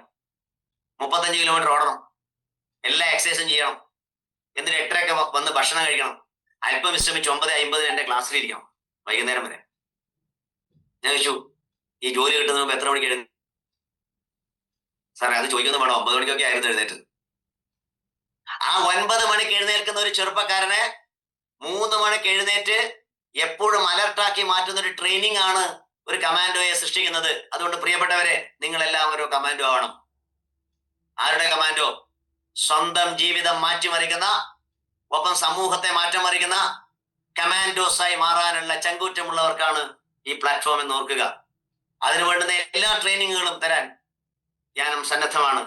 35 കിലോമീറ്റർ ഓടണം, എല്ലാ എക്സസൈസും ചെയ്യണം, എന്നിട്ട് 8:30 വന്ന് ഭക്ഷണം കഴിക്കണം, അല്പം വിശ്രമിച്ച് 9:50 എന്റെ ക്ലാസ്സിലിരിക്കണം വൈകുന്നേരം വരെ. ഞാൻ ചോദിച്ചു, ഈ ജോലി കിട്ടുന്നതിന് മുമ്പ് എത്ര മണിക്ക് എഴുതി? സാറേ അത് ചോദിക്കുന്നു വേണം, 9 മണിക്കൊക്കെ ആയിരുന്നു എഴുന്നേറ്റത്. ആ 9 മണിക്ക് എഴുന്നേൽക്കുന്ന ഒരു ചെറുപ്പക്കാരനെ 3 മണിക്ക് എഴുന്നേറ്റ് എപ്പോഴും അലർട്ടാക്കി മാറ്റുന്ന ഒരു ട്രെയിനിങ് ആണ് ഒരു കമാൻഡോയെ സൃഷ്ടിക്കുന്നത്. അതുകൊണ്ട് പ്രിയപ്പെട്ടവരെ, നിങ്ങൾ എല്ലാവരും കമാൻഡോ ആവണം. ആരുടെ കമാൻഡോ? സ്വന്തം ജീവിതം മാറ്റിമറിക്കുന്ന, ഒപ്പം സമൂഹത്തെ മാറ്റിമറിക്കുന്ന കമാൻഡോസായി മാറാനുള്ള ചങ്കൂറ്റമുള്ളവർക്കാണ് ഈ പ്ലാറ്റ്ഫോം എന്ന് ഓർക്കുക. അതിനു വേണ്ടുന്ന എല്ലാ ട്രെയിനിങ്ങുകളും തരാൻ ഞാനും സന്നദ്ധമാണ്.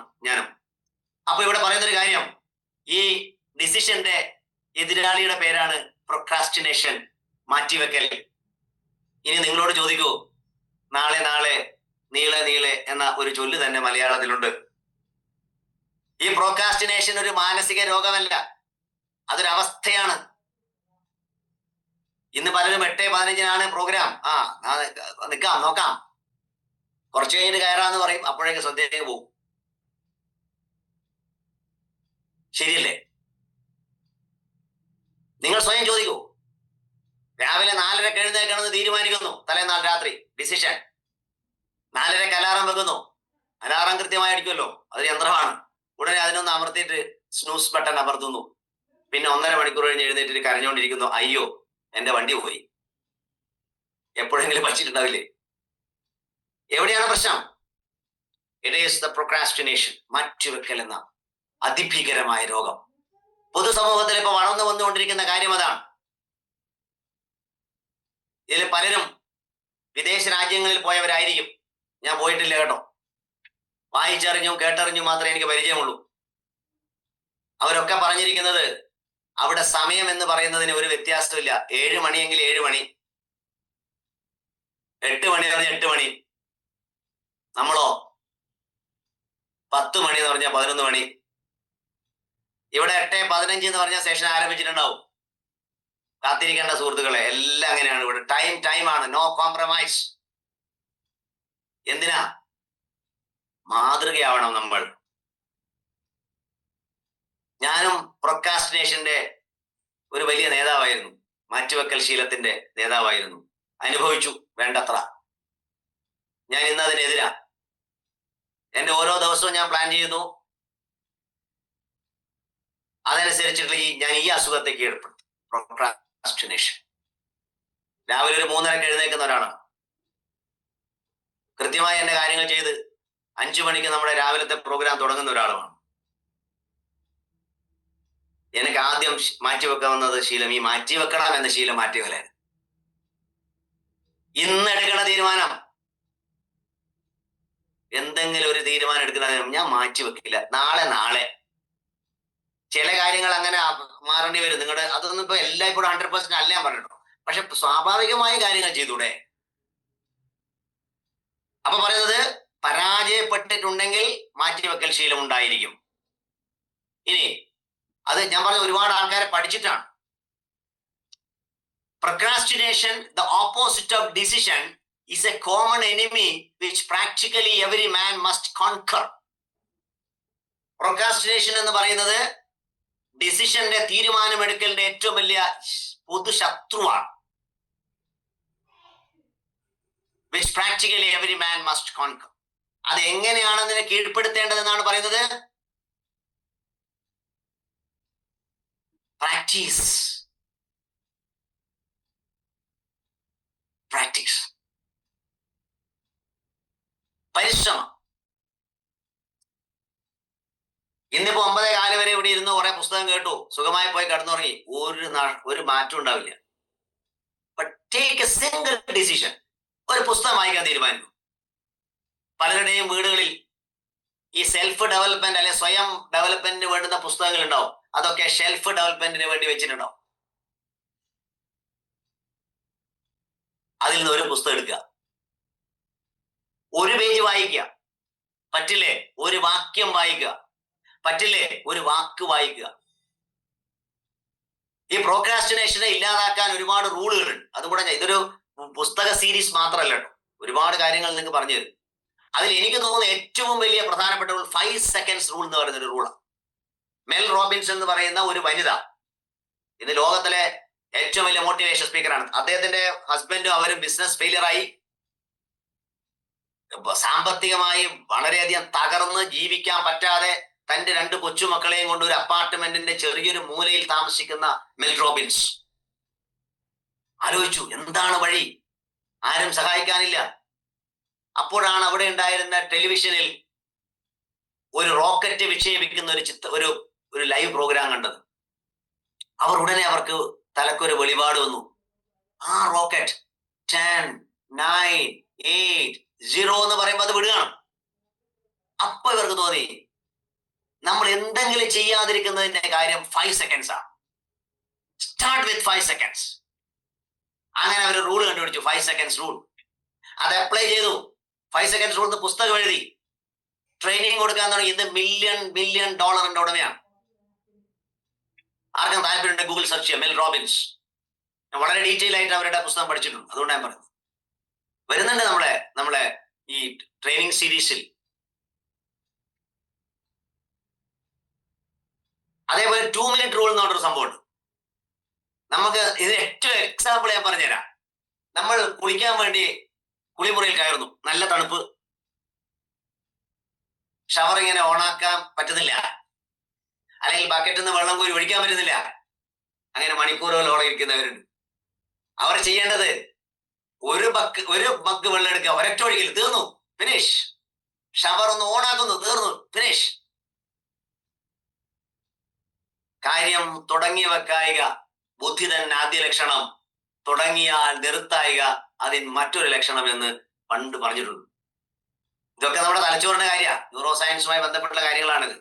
അപ്പൊ ഇവിടെ പറയുന്നൊരു കാര്യം, ഈ ഡിസിഷന്റെ എതിരാളിയുടെ പേരാണ് പ്രൊക്രാസ്റ്റിനേഷൻ, മാറ്റിവെക്കൽ. ഇനി നിങ്ങളോട് ചോദിക്കൂ, നാളെ നാളെ നീളെ നീളെ എന്ന ഒരു ചൊല്ല് തന്നെ മലയാളത്തിലുണ്ട്. ഈ പ്രോക്രാസ്റ്റിനേഷൻ ഒരു മാനസിക രോഗമല്ല, അതൊരവസ്ഥയാണ്. ഇന്ന് പലരും 8:15 പ്രോഗ്രാം, നിക്കാം നോക്കാം, കുറച്ചു കഴിഞ്ഞിട്ട് കയറാന്ന് പറയും, അപ്പോഴേക്ക് ശ്രദ്ധയിലേക്ക് പോകും. ശരിയല്ലേ? നിങ്ങൾ സ്വയം ചോദിക്കൂ, രാവിലെ 4:30 എഴുന്നേൽക്കണമെന്ന് തീരുമാനിക്കുന്നു, തലേന്നാൾ രാത്രി ഡിസിഷൻ. 4:30 അലാറം വെക്കുന്നു, അലാറം കൃത്യമായിരിക്കുമല്ലോ, അത് യന്ത്രമാണ്. ഉടനെ അതിനൊന്ന് അമർത്തിയിട്ട് സ്നൂസ് ബട്ടൺ അമർത്തുന്നു. പിന്നെ 1.5 മണിക്കൂർ കഴിഞ്ഞ് എഴുന്നേറ്റിട്ട് കരഞ്ഞുകൊണ്ടിരിക്കുന്നു, അയ്യോ എന്റെ വണ്ടി പോയി. എപ്പോഴെങ്കിലും വച്ചിട്ടുണ്ടാവില്ലേ? എവിടെയാണ് പ്രശ്നം? ഇറ്റ് ഈസ് ദ പ്രൊക്രാസ്റ്റിനേഷൻ, മാറ്റിവെക്കൽ എന്ന അതിഭീകരമായ രോഗം. പൊതുസമൂഹത്തിൽ ഇപ്പൊ വളർന്നു വന്നുകൊണ്ടിരിക്കുന്ന കാര്യം അതാണ്. ഇതിൽ പലരും വിദേശ രാജ്യങ്ങളിൽ പോയവരായിരിക്കും. ഞാൻ പോയിട്ടില്ല കേട്ടോ, വായിച്ചറിഞ്ഞും കേട്ടറിഞ്ഞും മാത്രമേ എനിക്ക് പരിചയമുള്ളൂ. അവരൊക്കെ പറഞ്ഞിരിക്കുന്നത് അവിടെ സമയം എന്ന് പറയുന്നതിന് ഒരു വ്യത്യാസമില്ല. 7 മണിയെങ്കിൽ 7 മണി, 8 മണി എന്ന് പറഞ്ഞാൽ 8 മണി. നമ്മളോ 10 മണി എന്ന് പറഞ്ഞാൽ 11 മണി. ഇവിടെ 8:15 എന്ന് പറഞ്ഞാൽ സെഷൻ ആരംഭിച്ചിട്ടുണ്ടാവും. കാത്തിരിക്കേണ്ട സുഹൃത്തുക്കളെ, എല്ലാം അങ്ങനെയാണ് ഇവിടെ. ടൈം ആണ്, നോ കോംപ്രമൈസ്. എന്തിനാ? മാതൃകയാവണം നമ്മൾ. ഞാനും പ്രൊക്രാസ്റ്റിനേഷന്റെ ഒരു വലിയ നേതാവായിരുന്നു, മാറ്റിവെക്കൽ ശീലത്തിന്റെ നേതാവായിരുന്നു. അനുഭവിച്ചു വേണ്ടത്ര. ഞാൻ ഇന്ന് അതിനെതിരാ. എന്റെ ഓരോ ദിവസവും ഞാൻ പ്ലാൻ ചെയ്യുന്നു, അതനുസരിച്ചിട്ട് ഞാൻ ഈ അസുഖത്തെ കീഴ്പ്പെടുത്തും. പ്രൊക്രാസ്റ്റിനേഷൻ. രാവിലെ ഒരു 3:30 എഴുന്നേൽക്കുന്ന ഒരാളാണ്. കൃത്യമായി എന്റെ കാര്യങ്ങൾ ചെയ്ത് 5 മണിക്ക് നമ്മുടെ രാവിലത്തെ പ്രോഗ്രാം തുടങ്ങുന്ന ഒരാളുമാണ്. എനിക്ക് ആദ്യം മാറ്റിവെക്കാവുന്നത് ശീലം, ഈ മാറ്റിവെക്കണം എന്ന ശീലം മാറ്റിവെക്കലായിരുന്നു. ഇന്ന് എടുക്കണ തീരുമാനം, എന്തെങ്കിലും ഒരു തീരുമാനം എടുക്കുന്ന ഞാൻ മാറ്റിവെക്കില്ല. നാളെ ചില കാര്യങ്ങൾ അങ്ങനെ മാറേണ്ടി വരും. നിങ്ങളുടെ അതൊന്നും ഇപ്പൊ എല്ലായ്പ്പോഴും 100% അല്ല ഞാൻ പറഞ്ഞിട്ടോ, പക്ഷെ സ്വാഭാവികമായ കാര്യങ്ങൾ ചെയ്തൂടെ? അപ്പൊ പറയുന്നത്, പരാജയപ്പെട്ടിട്ടുണ്ടെങ്കിൽ മാറ്റിവെക്കൽ ശീലം ഉണ്ടായിരിക്കും. ഇനി അത് ഞാൻ പറഞ്ഞ ഒരുപാട് ആൾക്കാരെ പഠിച്ചിട്ടാണ്. Procrastination, the opposite of decision, is a common enemy which practically every man must conquer. Procrastination എന്ന് പറയുന്നത് ഡിസിഷന്റെ, തീരുമാനമെടുക്കലിന്റെ ഏറ്റവും വലിയ പൊതുശത്രുവാണ്. Which practically every man must conquer. അത് എങ്ങനെയാണ് അതിനെ കീഴ്പ്പെടുത്തേണ്ടതെന്നാണ് പറയുന്നത്. പ്രാക്ടീസ്. പരിശ്രമം. ഇന്നിപ്പോ 9:15 വരെ ഇവിടെ ഇരുന്ന് കുറെ പുസ്തകം കേട്ടു, സുഖമായി പോയി കിടന്നുറങ്ങി, ഒരു മാറ്റം ഉണ്ടാവില്ല. Take A single decision. ഒരു പുസ്തകം വായിക്കാൻ തീരുമാനിക്കും. പലരുടെയും വീടുകളിൽ ഈ സെൽഫ് ഡെവലപ്മെന്റ് അല്ലെ സ്വയം ഡെവലപ്മെന്റിന് വേണ്ടുന്ന പുസ്തകങ്ങൾ ഉണ്ടാവും. അതൊക്കെ ഷെൽഫ് ഡെവലപ്മെന്റിന് വേണ്ടി വെച്ചിട്ടുണ്ടാവും. അതിൽ നിന്ന് ഒരു പുസ്തകം എടുക്കുക, 1 പേജ് വായിക്കുക. പറ്റില്ലേ ഒരു വാക്യം വായിക്കുക, പറ്റില്ലേ ഒരു വാക്ക് വായിക്കുക. ഈ പ്രോക്രാസ്റ്റിനേഷനെ ഇല്ലാതാക്കാൻ ഒരുപാട് റൂളുകളുണ്ട്. അതുകൂടെ ഇതൊരു പുസ്തക സീരീസ് മാത്രമല്ല കേട്ടോ, ഒരുപാട് കാര്യങ്ങൾ നിങ്ങൾക്ക് പറഞ്ഞു തരും. അതിൽ എനിക്ക് തോന്നുന്ന ഏറ്റവും വലിയ പ്രധാനപ്പെട്ട റൂൾ 5 seconds റൂൾ എന്ന് പറയുന്ന ഒരു റൂളാണ്. മെൽ റോബിൻസ് എന്ന് പറയുന്ന ഒരു വനിത, ഇന്ന് ലോകത്തിലെ ഏറ്റവും വലിയ മോട്ടിവേഷൻ സ്പീക്കറാണ്. അദ്ദേഹത്തിന്റെ ഹസ്ബൻഡും അവരും ബിസിനസ് ഫെയിലിയറായി, സാമ്പത്തികമായി വളരെയധികം തകർന്ന് ജീവിക്കാൻ പറ്റാതെ തന്റെ 2 കൊച്ചുമക്കളെയും കൊണ്ട് ഒരു അപ്പാർട്ട്മെന്റിന്റെ ചെറിയൊരു മൂലയിൽ താമസിക്കുന്ന മെൽ റോബിൻസ് ആലോചിച്ചു, എന്താണ് വഴി? ആരും സഹായിക്കാനില്ല. അപ്പോഴാണ് അവിടെ ഉണ്ടായിരുന്ന ടെലിവിഷനിൽ ഒരു റോക്കറ്റ് വിക്ഷേപിക്കുന്ന ഒരു ലൈവ് പ്രോഗ്രാം കണ്ടത്. അവർക്ക് തലക്കൊരു വെളിപാട് വന്നു. ആ റോക്കറ്റ് 10, 9, 8, 0 എന്ന് പറയുമ്പോൾ അത് വിടുകയാണ്. അപ്പൊ ഇവർക്ക് തോന്നി, നമ്മൾ എന്തെങ്കിലും ചെയ്യാതിരിക്കുന്നതിന്റെ കാര്യം 5 seconds ആണ്. Start with 5 seconds. അങ്ങനെ അവർ റൂൾ കണ്ടുപിടിച്ചു, 5 seconds റൂൾ. അത് അപ്ലൈ ചെയ്തു. 5 seconds റൂൾ പുസ്തകം എഴുതി, ട്രെയിനിങ് കൊടുക്കാൻ തുടങ്ങി. ഇത് ബില്യൺ ഡോളറിന്റെ ഉടമയാണ്. ആർക്കും താല്പര്യമുണ്ട് ഗൂഗിൾ സെർച്ച് ചെയ്യാം, മെൽ റോബിൻസ്. വളരെ ഡീറ്റെയിൽ ആയിട്ട് അവരുടെ പുസ്തകം പഠിച്ചിട്ടുണ്ട്. അതുകൊണ്ട് ഞാൻ പറയുന്നത് വരുന്നുണ്ട് നമ്മളെ ഈ ട്രെയിനിങ് സീരീസിൽ. അതേപോലെ 2 minute റൂൾ എന്ന് പറഞ്ഞൊരു സംഭവമുണ്ട്. നമുക്ക് ഇതിന് ഏറ്റവും എക്സാമ്പിൾ ഞാൻ പറഞ്ഞുതരാം. നമ്മൾ കുളിക്കാൻ വേണ്ടി കുളിമുറിയിൽ കയറുന്നു, നല്ല തണുപ്പ്, ഷവർ ഇങ്ങനെ ഓണാക്കാൻ പറ്റുന്നില്ല, അല്ലെങ്കിൽ ബക്കറ്റിൽ നിന്ന് വെള്ളം കോരി ഒഴിക്കാൻ പറ്റുന്നില്ല. അങ്ങനെ മണിക്കൂറുകളോളം ഇരിക്കുന്നവരുണ്ട്. അവർ ചെയ്യേണ്ടത് ഒരു മഗ് വെള്ളം എടുക്കുക, ഒരൊറ്റ ഒഴിക്കൽ, തീർന്നു, ഫിനിഷ്. ഷവർ ഒന്ന് ഓണാക്കുന്നു, തീർന്നു, ഫിനിഷ്. കാര്യം തുടങ്ങി വെക്കായിക ബുദ്ധി തന്നെ ആദ്യ ലക്ഷണം, തുടങ്ങിയാൽ നിർത്തായിക അതിന് മറ്റൊരു ലക്ഷണം എന്ന് പണ്ട് പറഞ്ഞിട്ടുണ്ട്. ഇതൊക്കെ നമ്മുടെ തലച്ചോറിന്റെ കാര്യമാണ്, ന്യൂറോ സയൻസുമായി ബന്ധപ്പെട്ടുള്ള കാര്യങ്ങളാണിത്.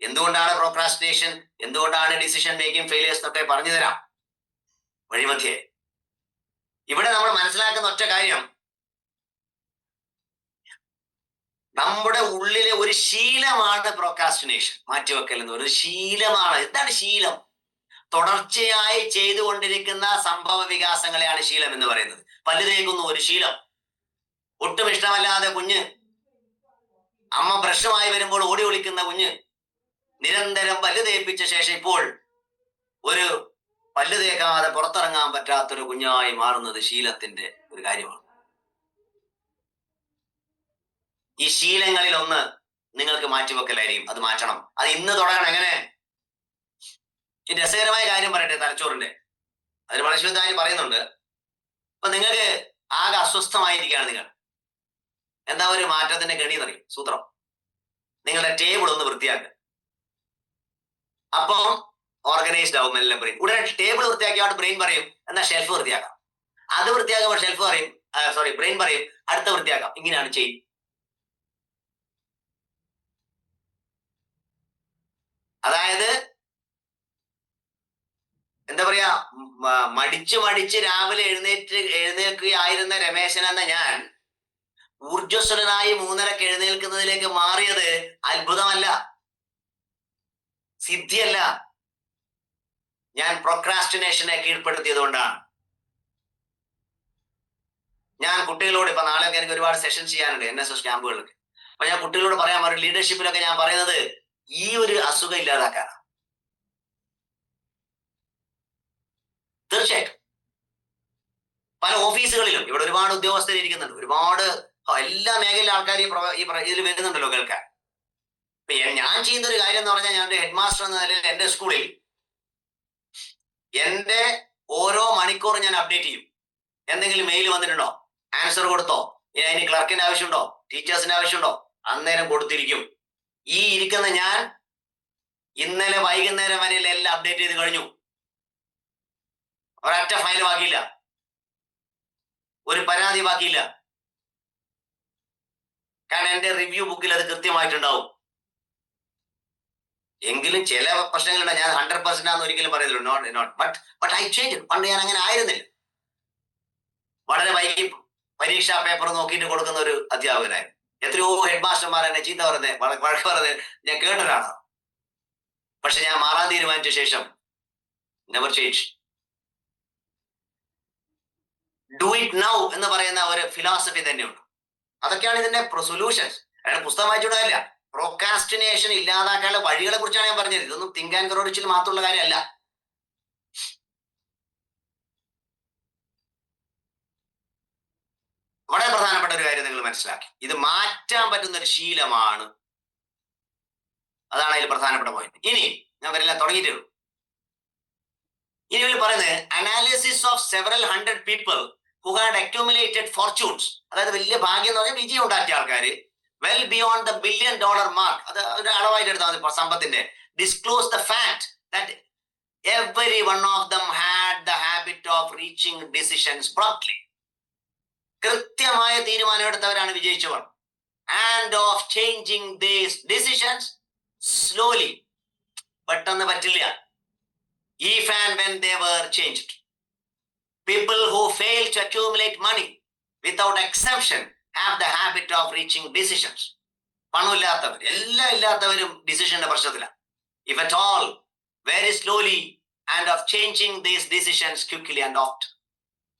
എന്തുകൊണ്ടാണ് പ്രോക്രാസ്റ്റിനേഷൻ, എന്തുകൊണ്ടാണ് ഡിസിഷൻ മേക്കിംഗ് ഫെയിലിയേഴ്സ് എന്നൊക്കെ പറഞ്ഞു തരാം വഴിമധ്യേ. ഇവിടെ നമ്മൾ മനസ്സിലാക്കുന്ന ഒറ്റ കാര്യം, നമ്മുടെ ഉള്ളിലെ ഒരു ശീലമാണ് പ്രോക്രാസ്റ്റിനേഷൻ, മാറ്റിവെക്കൽ എന്ന് ഒരു ശീലമാണ്. എന്താണ് ശീലം? തുടർച്ചയായി ചെയ്തുകൊണ്ടിരിക്കുന്ന സംഭവ വികാസങ്ങളെയാണ് ശീലം എന്ന് പറയുന്നത്. പല്ല് തേക്കുന്നു, ഒരു ശീലം. ഒട്ടും ഇഷ്ടമല്ലാതെ കുഞ്ഞ്, അമ്മ ബ്രഷുമായി വരുമ്പോൾ ഓടി ഒളിക്കുന്ന കുഞ്ഞ്, നിരന്തരം പല്ല് തേപ്പിച്ച ശേഷം ഇപ്പോൾ ഒരു പല്ല് തേക്കാതെ പുറത്തിറങ്ങാൻ പറ്റാത്തൊരു കുഞ്ഞായി മാറുന്നത് ശീലത്തിന്റെ ഒരു കാര്യമാണ്. ഈ ശീലങ്ങളിൽ ഒന്ന് നിങ്ങൾക്ക് മാറ്റിവെക്കലായിരിക്കും. അത് മാറ്റണം, അത് ഇന്ന് തുടങ്ങണം. എങ്ങനെ? ഈ രസകരമായ കാര്യം പറയട്ടെ, തലച്ചോറിന്റെ അതിന് മനുഷ്യതായി പറയുന്നുണ്ട്. അപ്പൊ നിങ്ങൾക്ക് ആകെ അസ്വസ്ഥമായിരിക്കുകയാണ്. നിങ്ങൾ എന്താ ഒരു മാറ്റത്തിന്റെ ഗണി എന്നറിയും സൂത്രം? നിങ്ങളുടെ ടേബിൾ ഒന്ന് വൃത്തിയാക്കുക. അപ്പം ഓർഗനൈസ്ഡ് ആവും എല്ലാം ബ്രെയിൻ. ഉടനെ ടേബിൾ വൃത്തിയാക്കിയോട് ബ്രെയിൻ പറയും എന്നാ ഷെൽഫ് വൃത്തിയാക്കാം. അത് വൃത്തിയാക്കുമ്പോൾ ഷെൽഫ് പറയും, ബ്രെയിൻ പറയും അടുത്ത വൃത്തിയാക്കാം. ഇങ്ങനെയാണ് ചെയ്യും. അതായത് എന്താ പറയാ, മടിച്ച് രാവിലെ എഴുന്നേൽക്കുകയായിരുന്ന രമേശൻ എന്ന ഞാൻ ഊർജ്ജസ്വലനായി 3:30 എഴുന്നേൽക്കുന്നതിലേക്ക് മാറിയത് അത്ഭുതമല്ല, സിദ്ധിയല്ല. ഞാൻ പ്രോക്രാസ്റ്റിനേഷനെ കീഴ്പ്പെടുത്തിയത് കൊണ്ടാണ്. ഞാൻ കുട്ടികളോട് ഇപ്പൊ നാളെയൊക്കെ എനിക്ക് ഒരുപാട് സെഷൻ ചെയ്യാനുണ്ട് NSS ക്യാമ്പുകളിലൊക്കെ. അപ്പൊ ഞാൻ കുട്ടികളോട് പറയാൻ പറയും, ലീഡർഷിപ്പിലൊക്കെ ഞാൻ പറയുന്നത് ഈ ഒരു അസുഖം ഇല്ലാതാക്കാനാണ്. തീർച്ചയായിട്ടും പല ഓഫീസുകളിലും ഇവിടെ ഒരുപാട് ഉദ്യോഗസ്ഥർ ഇരിക്കുന്നുണ്ട്, ഒരുപാട് എല്ലാ മേഖലയിലെ ആൾക്കാർ ഇതിൽ വരുന്നുണ്ടല്ലോ കേൾക്കാൻ. ഞാൻ ചെയ്യുന്ന ഒരു കാര്യം എന്ന് പറഞ്ഞാൽ, ഞാൻ ഒരു ഹെഡ് മാസ്റ്റർ എന്ന നിലയിൽ എന്റെ സ്കൂളിൽ എന്റെ ഓരോ മണിക്കൂറും ഞാൻ അപ്ഡേറ്റ് ചെയ്യും. എന്തെങ്കിലും മെയിൽ വന്നിട്ടുണ്ടോ, ആൻസർ കൊടുത്തോ, ഇനി ക്ലർക്കിന്റെ ആവശ്യമുണ്ടോ, ടീച്ചേഴ്സിന്റെ ആവശ്യമുണ്ടോ, അന്നേരം കൊടുത്തിരിക്കും. ഈ ഇരിക്കുന്ന ഞാൻ ഇന്നലെ വൈകുന്നേരം വരെ എല്ലാം അപ്ഡേറ്റ് ചെയ്ത് കഴിഞ്ഞു. ഒരൊറ്റ ഫയൽ ബാക്കിയില്ല, ഒരു പരാതി ബാക്കിയില്ല. കാരണം എന്റെ റിവ്യൂ ബുക്കിൽ അത് കൃത്യമായിട്ടുണ്ടാവും. എങ്കിലും ചില പ്രശ്നങ്ങളുണ്ട്. ഞാൻ 100% ആണെന്ന് ഒരിക്കലും പറയുന്നില്ല, ബട്ട് ഐ ചേഞ്ച്. പണ്ട് ഞാൻ അങ്ങനെ ആയിരുന്നില്ല. വളരെ വൈകി പരീക്ഷാ പേപ്പർ നോക്കിയിട്ട് കൊടുക്കുന്ന ഒരു അധ്യാപകനായിരുന്നു. എത്രയോ ഹെഡ് മാസ്റ്റർമാർ എന്നെ ചീത്ത പറഞ്ഞ് വഴക്ക് പറഞ്ഞ് ഞാൻ കേട്ടതാണ്. പക്ഷെ ഞാൻ മാറാൻ തീരുമാനിച്ച ശേഷം never change. Do it now എന്ന് പറയുന്ന ഒരു ഫിലോസഫി തന്നെയുണ്ട്. അതൊക്കെയാണ് ഇതിന്റെ സൊല്യൂഷൻസ്. അയാൾ പുസ്തകം വായിച്ചിട്ടില്ല. പ്രോക്കാസ്റ്റിനേഷൻ ഇല്ലാതാക്കാനുള്ള വഴികളെ കുറിച്ചാണ് ഞാൻ പറഞ്ഞത്. ഇതൊന്നും തിങ്ക് ആൻഡ് ഗ്രോ റിച്ചിൽ മാത്രമുള്ള കാര്യമല്ല. വളരെ പ്രധാനപ്പെട്ട ഒരു കാര്യം നിങ്ങൾ മനസ്സിലാക്കി. ഇത് മാറ്റാൻ പറ്റുന്ന ഒരു ശീലമാണ്. അതാണ് അതിൽ പ്രധാനപ്പെട്ട പോയിന്റ്. ഇനി ഞാൻ വരെല്ലാം തുടങ്ങിയിട്ടേ ഉള്ളൂ. ഇനി ഇവർ പറയുന്നത് analysis of several hundred people who had accumulated fortunes, അതായത് വലിയ ഭാഗ്യം എന്ന് പറഞ്ഞാൽ വിജയം ഉണ്ടാക്കിയ ആൾക്കാർ, well beyond the $1 billion mark, അത് ഒരു അളവായിട്ട് എടുത്താൽ മതി സമ്പത്തിന്റെ, disclose the fact that every one of them had the habit of reaching decisions promptly. കൃത്യമായ തീരുമാനം എടുത്തവരാണ് വിജയിച്ചവർ. And of changing these decisions slowly, പെട്ടെന്ന് പറ്റില്ല. If and when they were changed. People who fail to accumulate money without exception have the habit of reaching decisions. പണമില്ലാത്തവർ, എല്ലാം ഇല്ലാത്തവരും ഡിസിഷന്റെ പ്രശ്നത്തിലാണ്. If at all, very slowly and of changing these decisions quickly and often.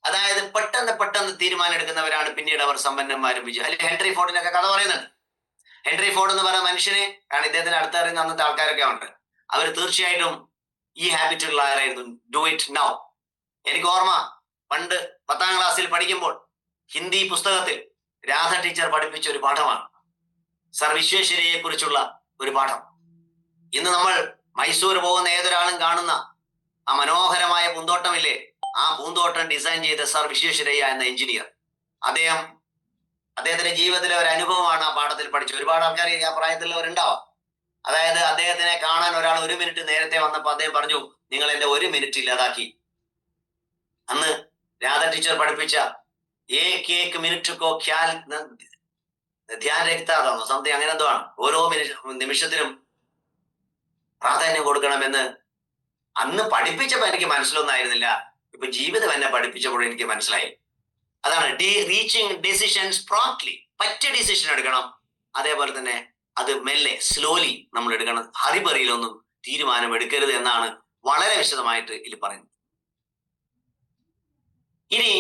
അതായത് പെട്ടെന്ന് തീരുമാനം എടുക്കുന്നവരാണ് പിന്നീട് അവർ സമ്പന്നന്മാരും വിജയം. അല്ലെങ്കിൽ ഹെൻറി ഫോർഡിനൊക്കെ കഥ പറയുന്നുണ്ട്. ഹെൻറി ഫോർഡ് എന്ന് പറയുന്ന മനുഷ്യനെ, കാരണം ഇദ്ദേഹത്തിന് അടുത്തറിയുന്ന അന്നത്തെ ആൾക്കാരൊക്കെ ഉണ്ട്, അവർ തീർച്ചയായിട്ടും ഈ ഹാബിറ്റുള്ള ആരായിരുന്നു. Do it now. എനിക്ക് ഓർമ്മ, പണ്ട് 10ാം ക്ലാസ്സിൽ പഠിക്കുമ്പോൾ ഹിന്ദി പുസ്തകത്തിൽ രാധ ടീച്ചർ പഠിപ്പിച്ച ഒരു പാഠമാണ് സർ വിശ്വേശ്വരയ്യയെ കുറിച്ചുള്ള ഒരു പാഠം. ഇന്ന് നമ്മൾ മൈസൂർ പോകുന്ന ഏതൊരാളും കാണുന്ന ആ മനോഹരമായ പൂന്തോട്ടമില്ലേ, ആ പൂന്തോട്ടം ഡിസൈൻ ചെയ്ത സർ വിശ്വേശ്വരയ്യ എന്ന എഞ്ചിനീയർ. അദ്ദേഹത്തിന്റെ ജീവിതത്തിലെ ഒരു അനുഭവമാണ് ആ പാഠത്തിൽ പഠിച്ചത്. ഒരുപാട് ആൾക്കാർ ആ പ്രായത്തിലുള്ളവരുണ്ടാവാം. അതായത് അദ്ദേഹത്തിനെ കാണാൻ ഒരാൾ 1 മിനിറ്റ് നേരത്തെ വന്നപ്പോൾ അദ്ദേഹം പറഞ്ഞു, നിങ്ങൾ എന്റെ 1 മിനിറ്റ് ഇല്ലാതാക്കി. അന്ന് രാധ ടീച്ചർ പഠിപ്പിച്ച ഏക് മിനിറ്റ് കോ ഖ്യാൽ ധ്യാൻ രക്താതാണോ സംതിങ്, അങ്ങനെ എന്തോ ആണ്, ഓരോ നിമിഷത്തിനും പ്രാധാന്യം കൊടുക്കണമെന്ന് അന്ന് പഠിപ്പിച്ചപ്പോൾ എനിക്ക് മനസ്സിലൊന്നായിരുന്നില്ല. ഇപ്പൊ ജീവിതം എന്നെ പഠിപ്പിച്ചപ്പോൾ എനിക്ക് മനസ്സിലായി. അതാണ് റീച്ചിങ് ഡിസിഷൻസ് പ്രോംപ്റ്റ്ലി. പറ്റിയ ഡിസിഷൻ എടുക്കണം. അതേപോലെ തന്നെ അത് മെല്ലെ സ്ലോലി നമ്മൾ എടുക്കണം. ഹറിബറിയിലൊന്നും തീരുമാനം എടുക്കരുത് എന്നാണ് വളരെ വിശദമായിട്ട് ഇതിൽ പറയുന്നത്. ഇനി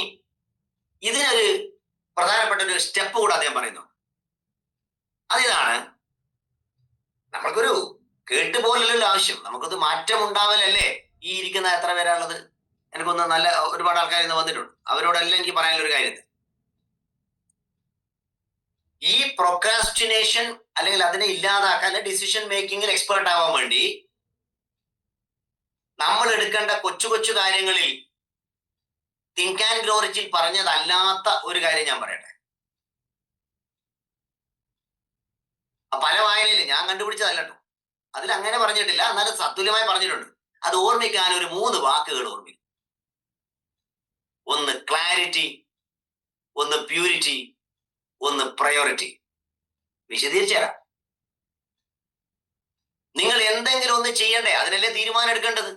ഇതിനൊരു പ്രധാനപ്പെട്ട ഒരു സ്റ്റെപ്പ് കൂടെ അദ്ദേഹം പറയുന്നു. അതിതാണ്, നമ്മൾക്കൊരു കേട്ടുപോലല്ലോ ആവശ്യം, നമുക്കത് മാറ്റം ഉണ്ടാവലല്ലേ. ഈ ഇരിക്കുന്ന എത്ര പേരാണുള്ളത്? എനിക്കൊന്ന് നല്ല ഒരുപാട് ആൾക്കാർ ഇന്ന് വന്നിട്ടുണ്ട്. അവരോടെല്ലാം എനിക്ക് പറയാനുള്ളൊരു കാര്യം, ഈ പ്രൊക്രാസ്റ്റിനേഷൻ അല്ലെങ്കിൽ അതിനെ ഇല്ലാതാക്കാൻ, ഡിസിഷൻ മേക്കിങ്ങിൽ എക്സ്പേർട്ട് ആവാൻ വേണ്ടി നമ്മൾ എടുക്കേണ്ട കൊച്ചു കൊച്ചു കാര്യങ്ങളിൽ തിങ്ക് ആൻഡ് ഗ്രോ റിച്ചിൽ പറഞ്ഞതല്ലാത്ത ഒരു കാര്യം ഞാൻ പറയട്ടെ. പല വായനയിൽ ഞാൻ കണ്ടുപിടിച്ചതല്ല കേട്ടോ, അതിൽ അങ്ങനെ പറഞ്ഞിട്ടില്ല, എന്നാലും തത്തുല്യമായി പറഞ്ഞിട്ടുണ്ട്. അത് ഓർമ്മിക്കാൻ ഒരു 3 വാക്കുകൾ ഓർമ്മിക്കും. ഒന്ന് ക്ലാരിറ്റി, ഒന്ന് പ്യൂരിറ്റി, ഒന്ന് പ്രയോറിറ്റി. വിശദീകരിച്ചുതരാം. നിങ്ങൾ എന്തെങ്കിലും ഒന്ന് ചെയ്യണ്ടേ, അതിനല്ലേ തീരുമാനം എടുക്കേണ്ടത്.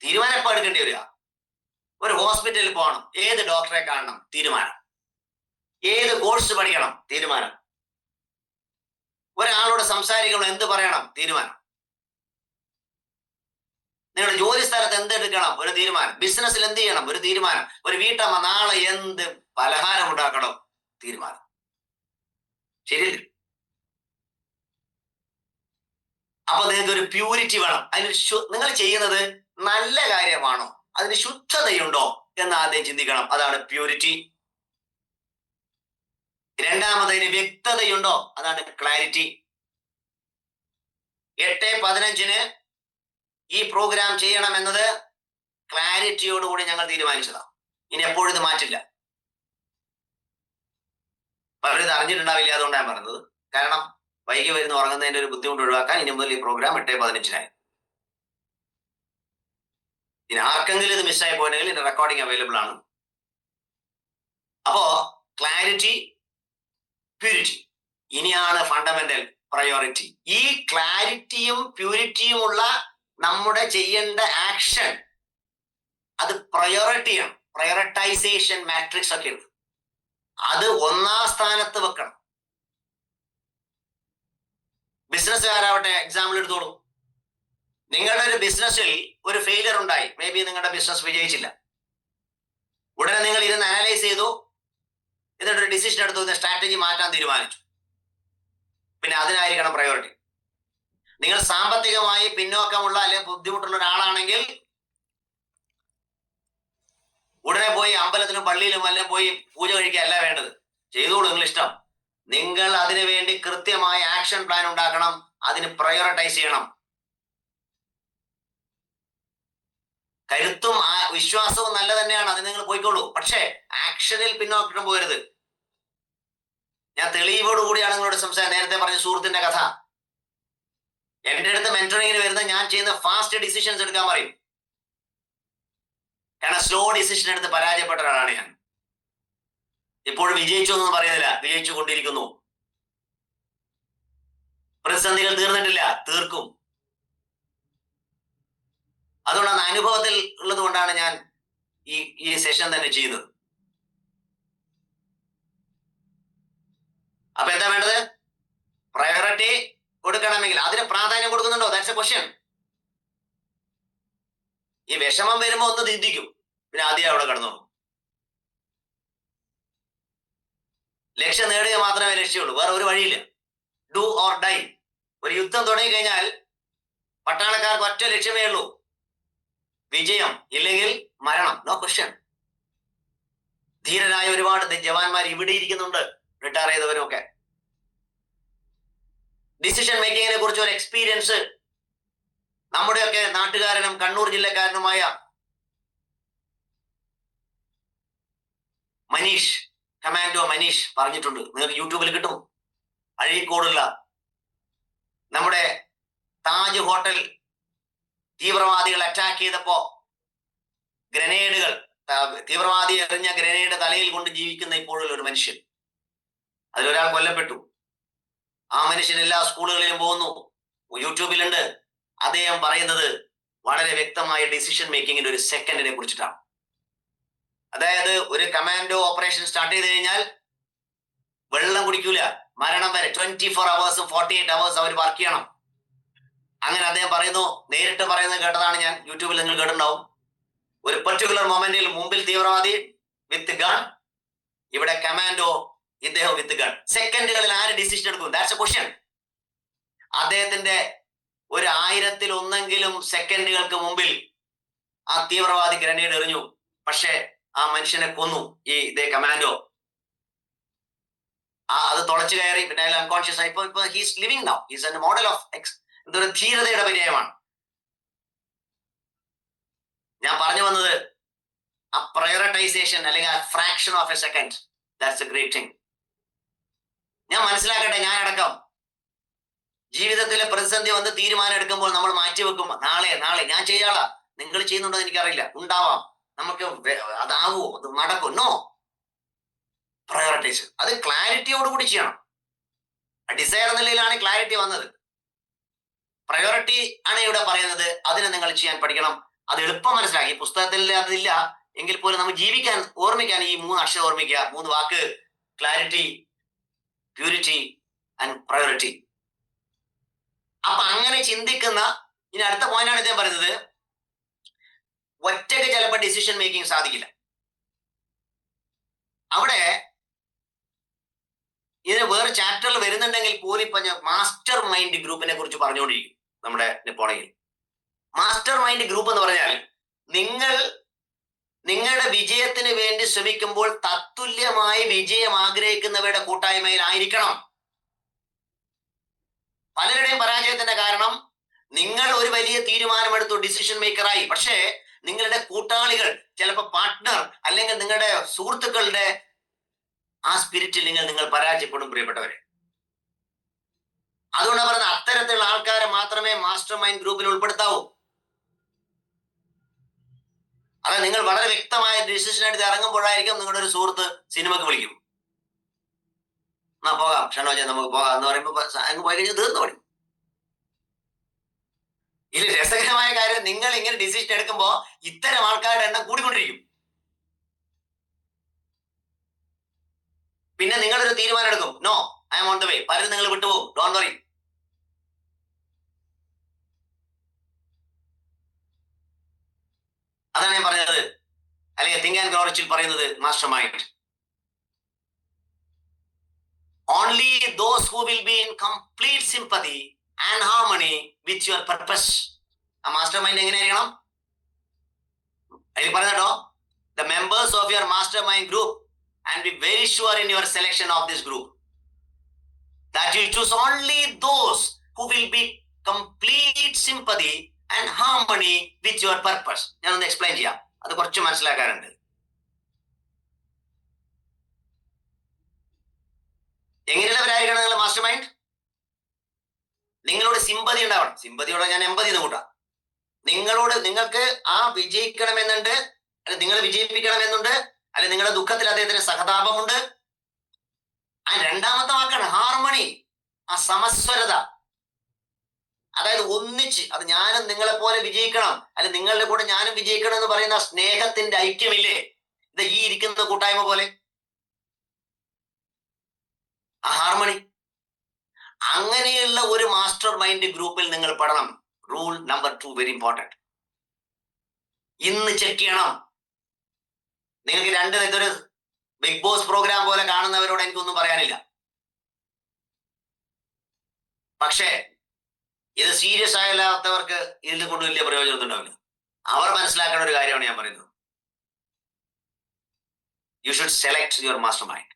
തീരുമാനം എപ്പോൾ എടുക്കേണ്ടി വരിക? ഒരു ഹോസ്പിറ്റലിൽ പോകണം, ഏത് ഡോക്ടറെ കാണണം, തീരുമാനം. ഏത് കോഴ്സ് പഠിക്കണം, തീരുമാനം. ഒരാളോട് സംസാരിക്കണം, എന്ത് പറയണം, തീരുമാനം. നിങ്ങളുടെ ജോലി സ്ഥലത്ത് എന്ത് എടുക്കണം, ഒരു തീരുമാനം. ബിസിനസ്സിൽ എന്ത് ചെയ്യണം, ഒരു തീരുമാനം. ഒരു വീട്ടമ്മ നാളെ എന്ത് പലഹാരം ഉണ്ടാക്കണം, തീരുമാനം. ശരിയല്ലേ? അപ്പൊ നിങ്ങൾക്ക് ഒരു പ്യൂരിറ്റി വേണം. അതിന് നിങ്ങൾ ചെയ്യുന്നത് നല്ല കാര്യമാണോ, അതിന് ശുദ്ധതയുണ്ടോ എന്ന് ആദ്യം ചിന്തിക്കണം. അതാണ് പ്യൂരിറ്റി. രണ്ടാമതതിന് വ്യക്തതയുണ്ടോ, അതാണ് ക്ലാരിറ്റി. 8:15 ഈ പ്രോഗ്രാം ചെയ്യണം എന്നത് ക്ലാരിറ്റിയോടുകൂടി ഞങ്ങൾ തീരുമാനിച്ചതാണ്. ഇനി എപ്പോഴും ഇത് മാറ്റില്ല. പലരും ഇത് അറിഞ്ഞിട്ടുണ്ടാവില്ല, അതുകൊണ്ടാണ് പറഞ്ഞത്. കാരണം വൈകി വരുന്ന ഉറങ്ങുന്നതിന്റെ ഒരു ബുദ്ധിമുട്ട് ഒഴിവാക്കാൻ ഇനി മുതൽ ഈ പ്രോഗ്രാം 8:15 ഇനി ആർക്കെങ്കിലും ഇത് മിസ്സായി പോയിട്ടുണ്ടെങ്കിൽ ഇതിന്റെ റെക്കോർഡിംഗ് അവൈലബിൾ ആണ്. അപ്പോ ക്ലാരിറ്റി, പ്യൂരിറ്റി, ഇനിയാണ് ഫണ്ടമെന്റൽ പ്രയോറിറ്റി. ഈ ക്ലാരിറ്റിയും പ്യൂരിറ്റിയും ഉള്ള നമ്മുടെ ചെയ്യേണ്ട ആക്ഷൻ, അത് പ്രയോറിറ്റിയാണ്. പ്രയോറിറ്റൈസേഷൻ മാട്രിക്സ് ഒക്കെ ഉണ്ട്. അത് ഒന്നാം സ്ഥാനത്ത് വെക്കണം. ബിസിനസ്സുകാരാവട്ടെ, എക്സാമ്പിൾ എടുത്തോളൂ. നിങ്ങളുടെ ഒരു ബിസിനസ്സിൽ ഒരു ഫെയിലിയർ ഉണ്ടായി, മേ ബി നിങ്ങളുടെ ബിസിനസ് വിജയിച്ചില്ല. ഉടനെ നിങ്ങൾ ഇരുന്ന് അനലൈസ് ചെയ്തു, എന്നിട്ടൊരു ഡിസിഷൻ എടുത്തു, സ്ട്രാറ്റജി മാറ്റാൻ തീരുമാനിച്ചു. പിന്നെ അതിനായിരിക്കണം പ്രയോറിറ്റി. നിങ്ങൾ സാമ്പത്തികമായി പിന്നോക്കമുള്ള അല്ലെങ്കിൽ ബുദ്ധിമുട്ടുള്ള ഒരാളാണെങ്കിൽ ഉടനെ പോയി അമ്പലത്തിലും പള്ളിയിലും എല്ലാം പോയി പൂജ കഴിക്കുകയല്ല വേണ്ടത്. ചെയ്തോളൂ നിങ്ങൾ ഇഷ്ടം. നിങ്ങൾ അതിനു വേണ്ടി കൃത്യമായ ആക്ഷൻ പ്ലാൻ ഉണ്ടാക്കണം, അതിന് പ്രയോറിറ്റൈസ് ചെയ്യണം. കരുത്തും വിശ്വാസവും നല്ല തന്നെയാണ്, അതിന് നിങ്ങൾ പോയിക്കോളൂ. പക്ഷേ ആക്ഷനിൽ പിന്നോക്കം പോകരുത്. ഞാൻ തെളിവോടുകൂടിയാണ് നിങ്ങളോട് സംസാരിച്ചത്. നേരത്തെ പറഞ്ഞ സുഹൃത്തിന്റെ കഥ. എന്റെ അടുത്ത് മെന്ററിങ്ങിന് വരുന്ന ഞാൻ ചെയ്യുന്ന ഫാസ്റ്റ് ഡിസിഷൻസ് എടുക്കാൻ പറയും. കാരണം സ്ലോ ഡിസിഷൻ എടുത്ത് പരാജയപ്പെട്ട ഒരാളാണ് ഞാൻ. ഇപ്പോഴും വിജയിച്ചു എന്നൊന്നും പറയുന്നില്ല, വിജയിച്ചു കൊണ്ടിരിക്കുന്നു. പ്രതിസന്ധികൾ തീർന്നിട്ടില്ല, തീർക്കും. അതുകൊണ്ടാണ് അനുഭവത്തിൽ ഉള്ളത് കൊണ്ടാണ് ഞാൻ ഈ സെഷൻ തന്നെ ചെയ്യുന്നത്. അപ്പൊ എന്താ വേണ്ടത്? പ്രയോറിറ്റി കൊടുക്കണമെങ്കിൽ അതിന് പ്രാധാന്യം കൊടുക്കുന്നുണ്ടോ? That's A question. ഈ വിഷമം വരുമ്പോ ഒന്ന് ചിന്തിക്കും, പിന്നെ ആദ്യം അവിടെ കടന്നു. ലക്ഷ്യം നേടുക മാത്രമേ ലക്ഷ്യമുള്ളൂ, വേറെ ഒരു വഴിയില്ല. Do or die. ഒരു യുദ്ധം തുടങ്ങി കഴിഞ്ഞാൽ പട്ടാളക്കാർക്ക് ഒറ്റ ലക്ഷ്യമേ ഉള്ളൂ, വിജയം ഇല്ലെങ്കിൽ മരണം. No question. ധീരരായ ഒരുപാട് ജവാന്മാർ ഇവിടെ ഇരിക്കുന്നുണ്ട്, റിട്ടയർ ചെയ്തവരും ഒക്കെ. ഡിസിഷൻ മേക്കിങ്ങിനെ കുറിച്ച് ഒരു എക്സ്പീരിയൻസ് നമ്മുടെയൊക്കെ നാട്ടുകാരനും കണ്ണൂർ ജില്ലക്കാരനുമായ മനീഷ്, കമാൻഡോ മനീഷ് പറഞ്ഞിട്ടുണ്ട്. നിങ്ങൾക്ക് യൂട്യൂബിൽ കിട്ടും. അഴീക്കോടുള്ള നമ്മുടെ താജ് ഹോട്ടൽ തീവ്രവാദികൾ അറ്റാക്ക് ചെയ്തപ്പോ ഗ്രനേഡുകൾ, തീവ്രവാദി എറിഞ്ഞ ഗ്രനേഡ് തലയിൽ കൊണ്ട് ജീവിക്കുന്ന ഇപ്പോഴുള്ള ഒരു മനുഷ്യൻ, അതിലൊരാൾ കൊല്ലപ്പെട്ടു. ആ മനുഷ്യൻ എല്ലാ സ്കൂളുകളിലും പോകുന്നു, യൂട്യൂബിലുണ്ട്. അദ്ദേഹം പറയുന്നത് വളരെ വ്യക്തമായ ഡിസിഷൻ മേക്കിങ്ങിന്റെ ഒരു സെക്കൻഡിനെ കുറിച്ചിട്ടാണ്. അതായത് ഒരു കമാൻഡോ ഓപ്പറേഷൻ സ്റ്റാർട്ട് ചെയ്ത് കഴിഞ്ഞാൽ വെള്ളം കുടിക്കൂല, മരണം വരെ 24 hours 48 hours അവർ വർക്ക് ചെയ്യണം. അങ്ങനെ അദ്ദേഹം പറയുന്നു, നേരിട്ട് പറയുന്നത് കേട്ടതാണ് ഞാൻ, യൂട്യൂബിൽ നിങ്ങൾ കേട്ടിട്ടുണ്ടാവും. ഒരു പെർട്ടിക്കുലർ മൊമെന്റിൽ മുമ്പിൽ തീവ്രവാദി വിത്ത് ഗൺ, ഇവിടെ കമാൻഡോ ഇദ്ദേഹം വിത്ത് ഗൺ. സെക്കൻഡുകളിൽ ആര് ഡിസിഷൻ എടുക്കും? That's A question. അദ്ദേഹത്തിന്റെ ഒരു 1000-1 സെക്കൻഡുകൾക്ക് മുമ്പിൽ ആ തീവ്രവാദി ഗ്രനേഡ് എറിഞ്ഞു, പക്ഷെ ആ മനുഷ്യനെ കൊന്നു ഈ ഇതേ കമാൻഡോ. അത് തുളച്ചു കയറി, പിന്നെ അയാൾ അൺകോൺഷ്യസ് ആയി. ഇപ്പൊ he's living now, he's A model of എന്തൊരു ധീരതയുടെ പര്യായമാണ്. ഞാൻ പറഞ്ഞു വന്നത് ആ പ്രയോറിറ്റൈസേഷൻ അല്ലെങ്കിൽ ആ fraction of A second, that's A great thing. ഞാൻ മനസ്സിലാക്കട്ടെ, ഞാൻ അടക്കം ജീവിതത്തിലെ പ്രതിസന്ധി വന്ന് തീരുമാനം എടുക്കുമ്പോൾ നമ്മൾ മാറ്റിവെക്കും. നാളെ ഞാൻ ചെയ്യാളാ. നിങ്ങൾ ചെയ്യുന്നുണ്ടോ എന്ന് എനിക്കറിയില്ല, ഉണ്ടാവാം. നമുക്ക് അതാവോ, അത് നടക്കും. No, prioritise. അത് ക്ലാരിറ്റിയോടുകൂടി ചെയ്യണം. ഡിസയർ നിലയിലാണ് ക്ലാരിറ്റി വന്നത്. പ്രയോറിറ്റി ആണ് ഇവിടെ പറയുന്നത്. അതിനെ നിങ്ങൾ ചെയ്യാൻ പഠിക്കണം. അത് എളുപ്പം മനസ്സിലാക്കി. പുസ്തകത്തിൽ അതില്ല എങ്കിൽ പോലും നമ്മൾ ജീവിക്കാൻ, ഓർമ്മിക്കാൻ ഈ 3 അക്ഷരം ഓർമ്മിക്കുക, 3 വാക്ക്: ക്ലാരിറ്റി, പ്യൂരിറ്റി ആൻഡ് പ്രയോറിറ്റി. അപ്പൊ അങ്ങനെ ചിന്തിക്കുന്ന, ഇനി അടുത്ത പോയിന്റാണ് ഇദ്ദേഹം പറയുന്നത്, ഒറ്റയ്ക്ക് ചിലപ്പോൾ ഡിസിഷൻ മേക്കിംഗ് സാധിക്കില്ല. അവിടെ ഇതിന് വേറെ ചാപ്റ്ററിൽ വരുന്നുണ്ടെങ്കിൽ പോലും ഇപ്പൊ ഞാൻ മാസ്റ്റർ മൈൻഡ് ഗ്രൂപ്പിനെ കുറിച്ച് പറഞ്ഞുകൊണ്ടിരിക്കും നമ്മുടെ നിപ്പോണയിൽ. മാസ്റ്റർ മൈൻഡ് ഗ്രൂപ്പ് എന്ന് പറഞ്ഞാൽ നിങ്ങളുടെ വിജയത്തിന് വേണ്ടി ശ്രമിക്കുമ്പോൾ തത്തുല്യമായി വിജയം ആഗ്രഹിക്കുന്നവരുടെ കൂട്ടായ്മയിൽ ആയിരിക്കണം. പലരുടെയും പരാജയത്തിന്റെ കാരണം നിങ്ങൾ ഒരു വലിയ തീരുമാനമെടുത്തു, ഡിസിഷൻ മേക്കറായി, പക്ഷേ നിങ്ങളുടെ കൂട്ടാളികൾ, ചിലപ്പോൾ പാർട്ട്ണർ അല്ലെങ്കിൽ നിങ്ങളുടെ സുഹൃത്തുക്കളുടെ ആ സ്പിരിറ്റിൽ നിങ്ങൾ പരാജയപ്പെടും പ്രിയപ്പെട്ടവരെ. അതുകൊണ്ട് പറഞ്ഞ അത്തരത്തിലുള്ള ആൾക്കാരെ മാത്രമേ മാസ്റ്റർ മൈൻഡ് ഗ്രൂപ്പിൽ ഉൾപ്പെടുത്താവൂ. അത് നിങ്ങൾ വളരെ വ്യക്തമായ ഡിസിഷൻ എടുത്ത് ഇറങ്ങുമ്പോഴായിരിക്കും നിങ്ങളുടെ ഒരു സുഹൃത്ത് സിനിമക്ക് വിളിക്കും, എന്നാ പോകാം ഷണോജ, നമുക്ക് പോകാം എന്ന് പറയുമ്പോൾ അങ്ങ് പോയി കഴിഞ്ഞാൽ തീർന്നു പണി. ഇതിൽ രസകരമായ കാര്യം, നിങ്ങൾ ഇങ്ങനെ ഡിസിഷൻ എടുക്കുമ്പോ ഇത്തരം ആൾക്കാരുടെ എണ്ണം കൂടിക്കൊണ്ടിരിക്കും. പിന്നെ നിങ്ങളൊരു തീരുമാനം എടുക്കും, no I am on the way, പലരും നിങ്ങൾ വിട്ടുപോകും, ഡോണ്ട് വറി. അതാണ് ഞാൻ പറഞ്ഞത്, അല്ലെങ്കിൽ തിങ്ക് ആൻഡ് ഗ്രോ റിച്ചിൽ പറയുന്നത് master mind. Only those who will be in complete sympathy and harmony with your purpose. ആ മാസ്റ്റർ മൈൻഡ് എങ്ങനെയായിരിക്കണം? അതിൽ പറഞ്ഞോ, the members of your mastermind group, and be very sure in your selection of this group that you choose only those who will be complete sympathy and harmony with your purpose. ഞാനൊന്ന് എക്സ്പ്ലെയിൻ ചെയ്യാം, അത് കുറച്ച് മനസ്സിലാക്കാറുണ്ട്. എങ്ങനെയുള്ളവരായിരിക്കണം നിങ്ങൾ മാസ്റ്റർ മൈൻഡ്? നിങ്ങളോട് സിമ്പതി ഉണ്ടാവണം. സിമ്പതിയോടെ ഞാൻ എമ്പതി എന്ന് കൂട്ടാം. നിങ്ങൾക്ക് ആ വിജയിക്കണമെന്നുണ്ട്, അല്ലെ നിങ്ങൾ വിജയിപ്പിക്കണമെന്നുണ്ട്, അല്ലെ നിങ്ങളുടെ ദുഃഖത്തിൽ അദ്ദേഹത്തിന് സഹതാപമുണ്ട്. ആ രണ്ടാമത്തെ വാക്കാണ് ഹാർമണി, ആ സമസ്വരത. അതായത് ഒന്നിച്ച്, അത് ഞാനും നിങ്ങളെ പോലെ വിജയിക്കണം, അല്ലെ നിങ്ങളുടെ കൂടെ ഞാനും വിജയിക്കണം എന്ന് പറയുന്ന സ്നേഹത്തിന്റെ ഐക്യമില്ലേ, ഇത് ഈ ഇരിക്കുന്ന കൂട്ടായ്മ പോലെ, ആ ഹാർമണി. അങ്ങനെയുള്ള ഒരു മാസ്റ്റർ മൈൻഡ് ഗ്രൂപ്പിൽ നിങ്ങൾ പെടണം. Rule number 2 very important. ഇന്ന് ചെക്ക് ചെയ്യണം. നിങ്ങൾക്ക് ഇതൊരു ബിഗ് ബോസ് പ്രോഗ്രാം പോലെ കാണുന്നവരോട് എനിക്കൊന്നും പറയാനില്ല. പക്ഷേ ഇത് സീരിയസ് ആയില്ലാത്തവർക്ക് ഇതിൽ കൊണ്ട് വലിയ പ്രയോജനം ഉണ്ടാവില്ല. അവർ മനസ്സിലാക്കേണ്ട ഒരു കാര്യമാണ് ഞാൻ പറയുന്നത്. You should select your master mind.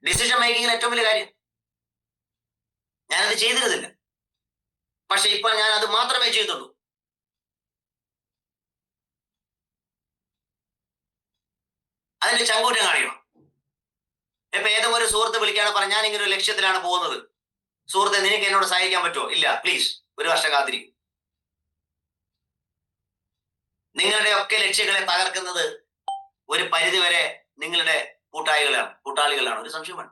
Decision മേക്കിങ്ങിൽ ഏറ്റവും വലിയ കാര്യം. ഞാനത് ചെയ്തിരുന്നില്ല, പക്ഷെ ഇപ്പൊ ഞാൻ അത് മാത്രമേ ചെയ്തുള്ളൂ. അതിന്റെ ചങ്കൂറ്റം കാണിക്കണം. ഇപ്പൊ ഏതെങ്കിലും ഒരു സുഹൃത്ത് വിളിക്കാണ് പറഞ്ഞ ഞാൻ ഇങ്ങനെ ഒരു ലക്ഷ്യത്തിലാണ് പോകുന്നത്, സുഹൃത്തെ നിനക്ക് എന്നോട് സഹായിക്കാൻ പറ്റുമോ? ഇല്ല, പ്ലീസ് ഒരു വർഷം കാത്തിരിക്കും. നിങ്ങളുടെ ഒക്കെ ലക്ഷ്യങ്ങളെ തകർക്കുന്നത് ഒരു പരിധിവരെ നിങ്ങളുടെ കൂട്ടാളികളാണ്. ഒരു സംശയമാണ്.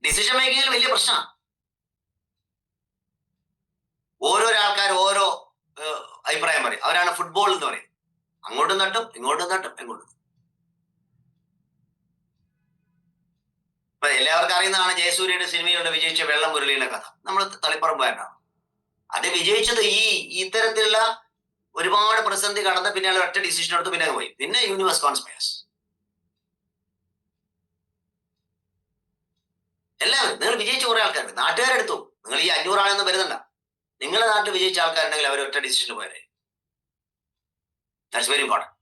ഡിസിഷൻ മേക്കിങ്ങിൽ വലിയ പ്രശ്നമാണ്. ഓരോരോ ആൾക്കാർ ഓരോ അഭിപ്രായം പറയും. അവരാണ് ഫുട്ബോൾ എന്ന് പറയും. അങ്ങോട്ടും തട്ടും ഇങ്ങോട്ടും തട്ടും എങ്ങോട്ടും. ഇപ്പൊ എല്ലാവർക്കും അറിയുന്നതാണ് ജയസൂര്യയുടെ സിനിമയിലൂടെ വിജയിച്ച വെള്ളം മുരളിയുടെ കഥ. നമ്മൾ തളിപ്പറമ്പുകാരനാണ്. അത് വിജയിച്ചത് ഇത്തരത്തിലുള്ള ഒരുപാട് പ്രതിസന്ധി കടന്ന് പിന്നെ ഒറ്റ ഡിസിഷൻ എടുത്ത് പിന്നെ പോയി. പിന്നെ യൂണിവേഴ്സ് കോൺസ്പയർസ്. എല്ലാവരും നിങ്ങൾ വിജയിച്ച കുറെ ആൾക്കാരുണ്ട്. നാട്ടുകാരെടുത്തു. നിങ്ങൾ ഈ 500 ആളെന്ന് വരുന്നുണ്ട. നിങ്ങളുടെ നാട്ടിൽ വിജയിച്ച ആൾക്കാരുണ്ടെങ്കിൽ അവർ ഒറ്റ ഡിസിഷന് പോയാലേ. That's very important.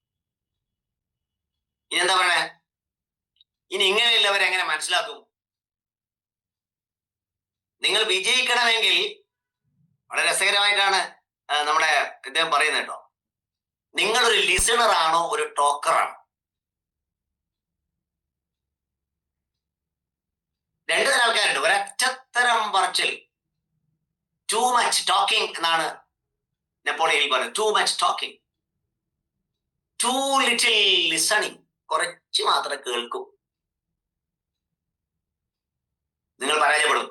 ഇനി എന്താ പറയണേ? ഇനി ഇങ്ങനെയുള്ളവരെങ്ങനെ മനസ്സിലാക്കും? നിങ്ങൾ വിജയിക്കണമെങ്കിൽ വളരെ രസകരമായിട്ടാണ് നമ്മുടെ ഇദ്ദേഹം പറയുന്നത് കേട്ടോ. നിങ്ങളൊരു ലിസണർ ആണോ ഒരു ടോക്കറാണോ? രണ്ടു തരം ആൾക്കാരുണ്ട്. ഒരറ്റത്തരം പറച്ചിൽ, ടു മച്ച് ടോക്കിംഗ് എന്നാണ് നെപ്പോളിയൻ ഹിൽ പറഞ്ഞത്. Too much talking, too little listening. കുറച്ച് മാത്രം കേൾക്കും. നിങ്ങൾ പരാജയപ്പെടും.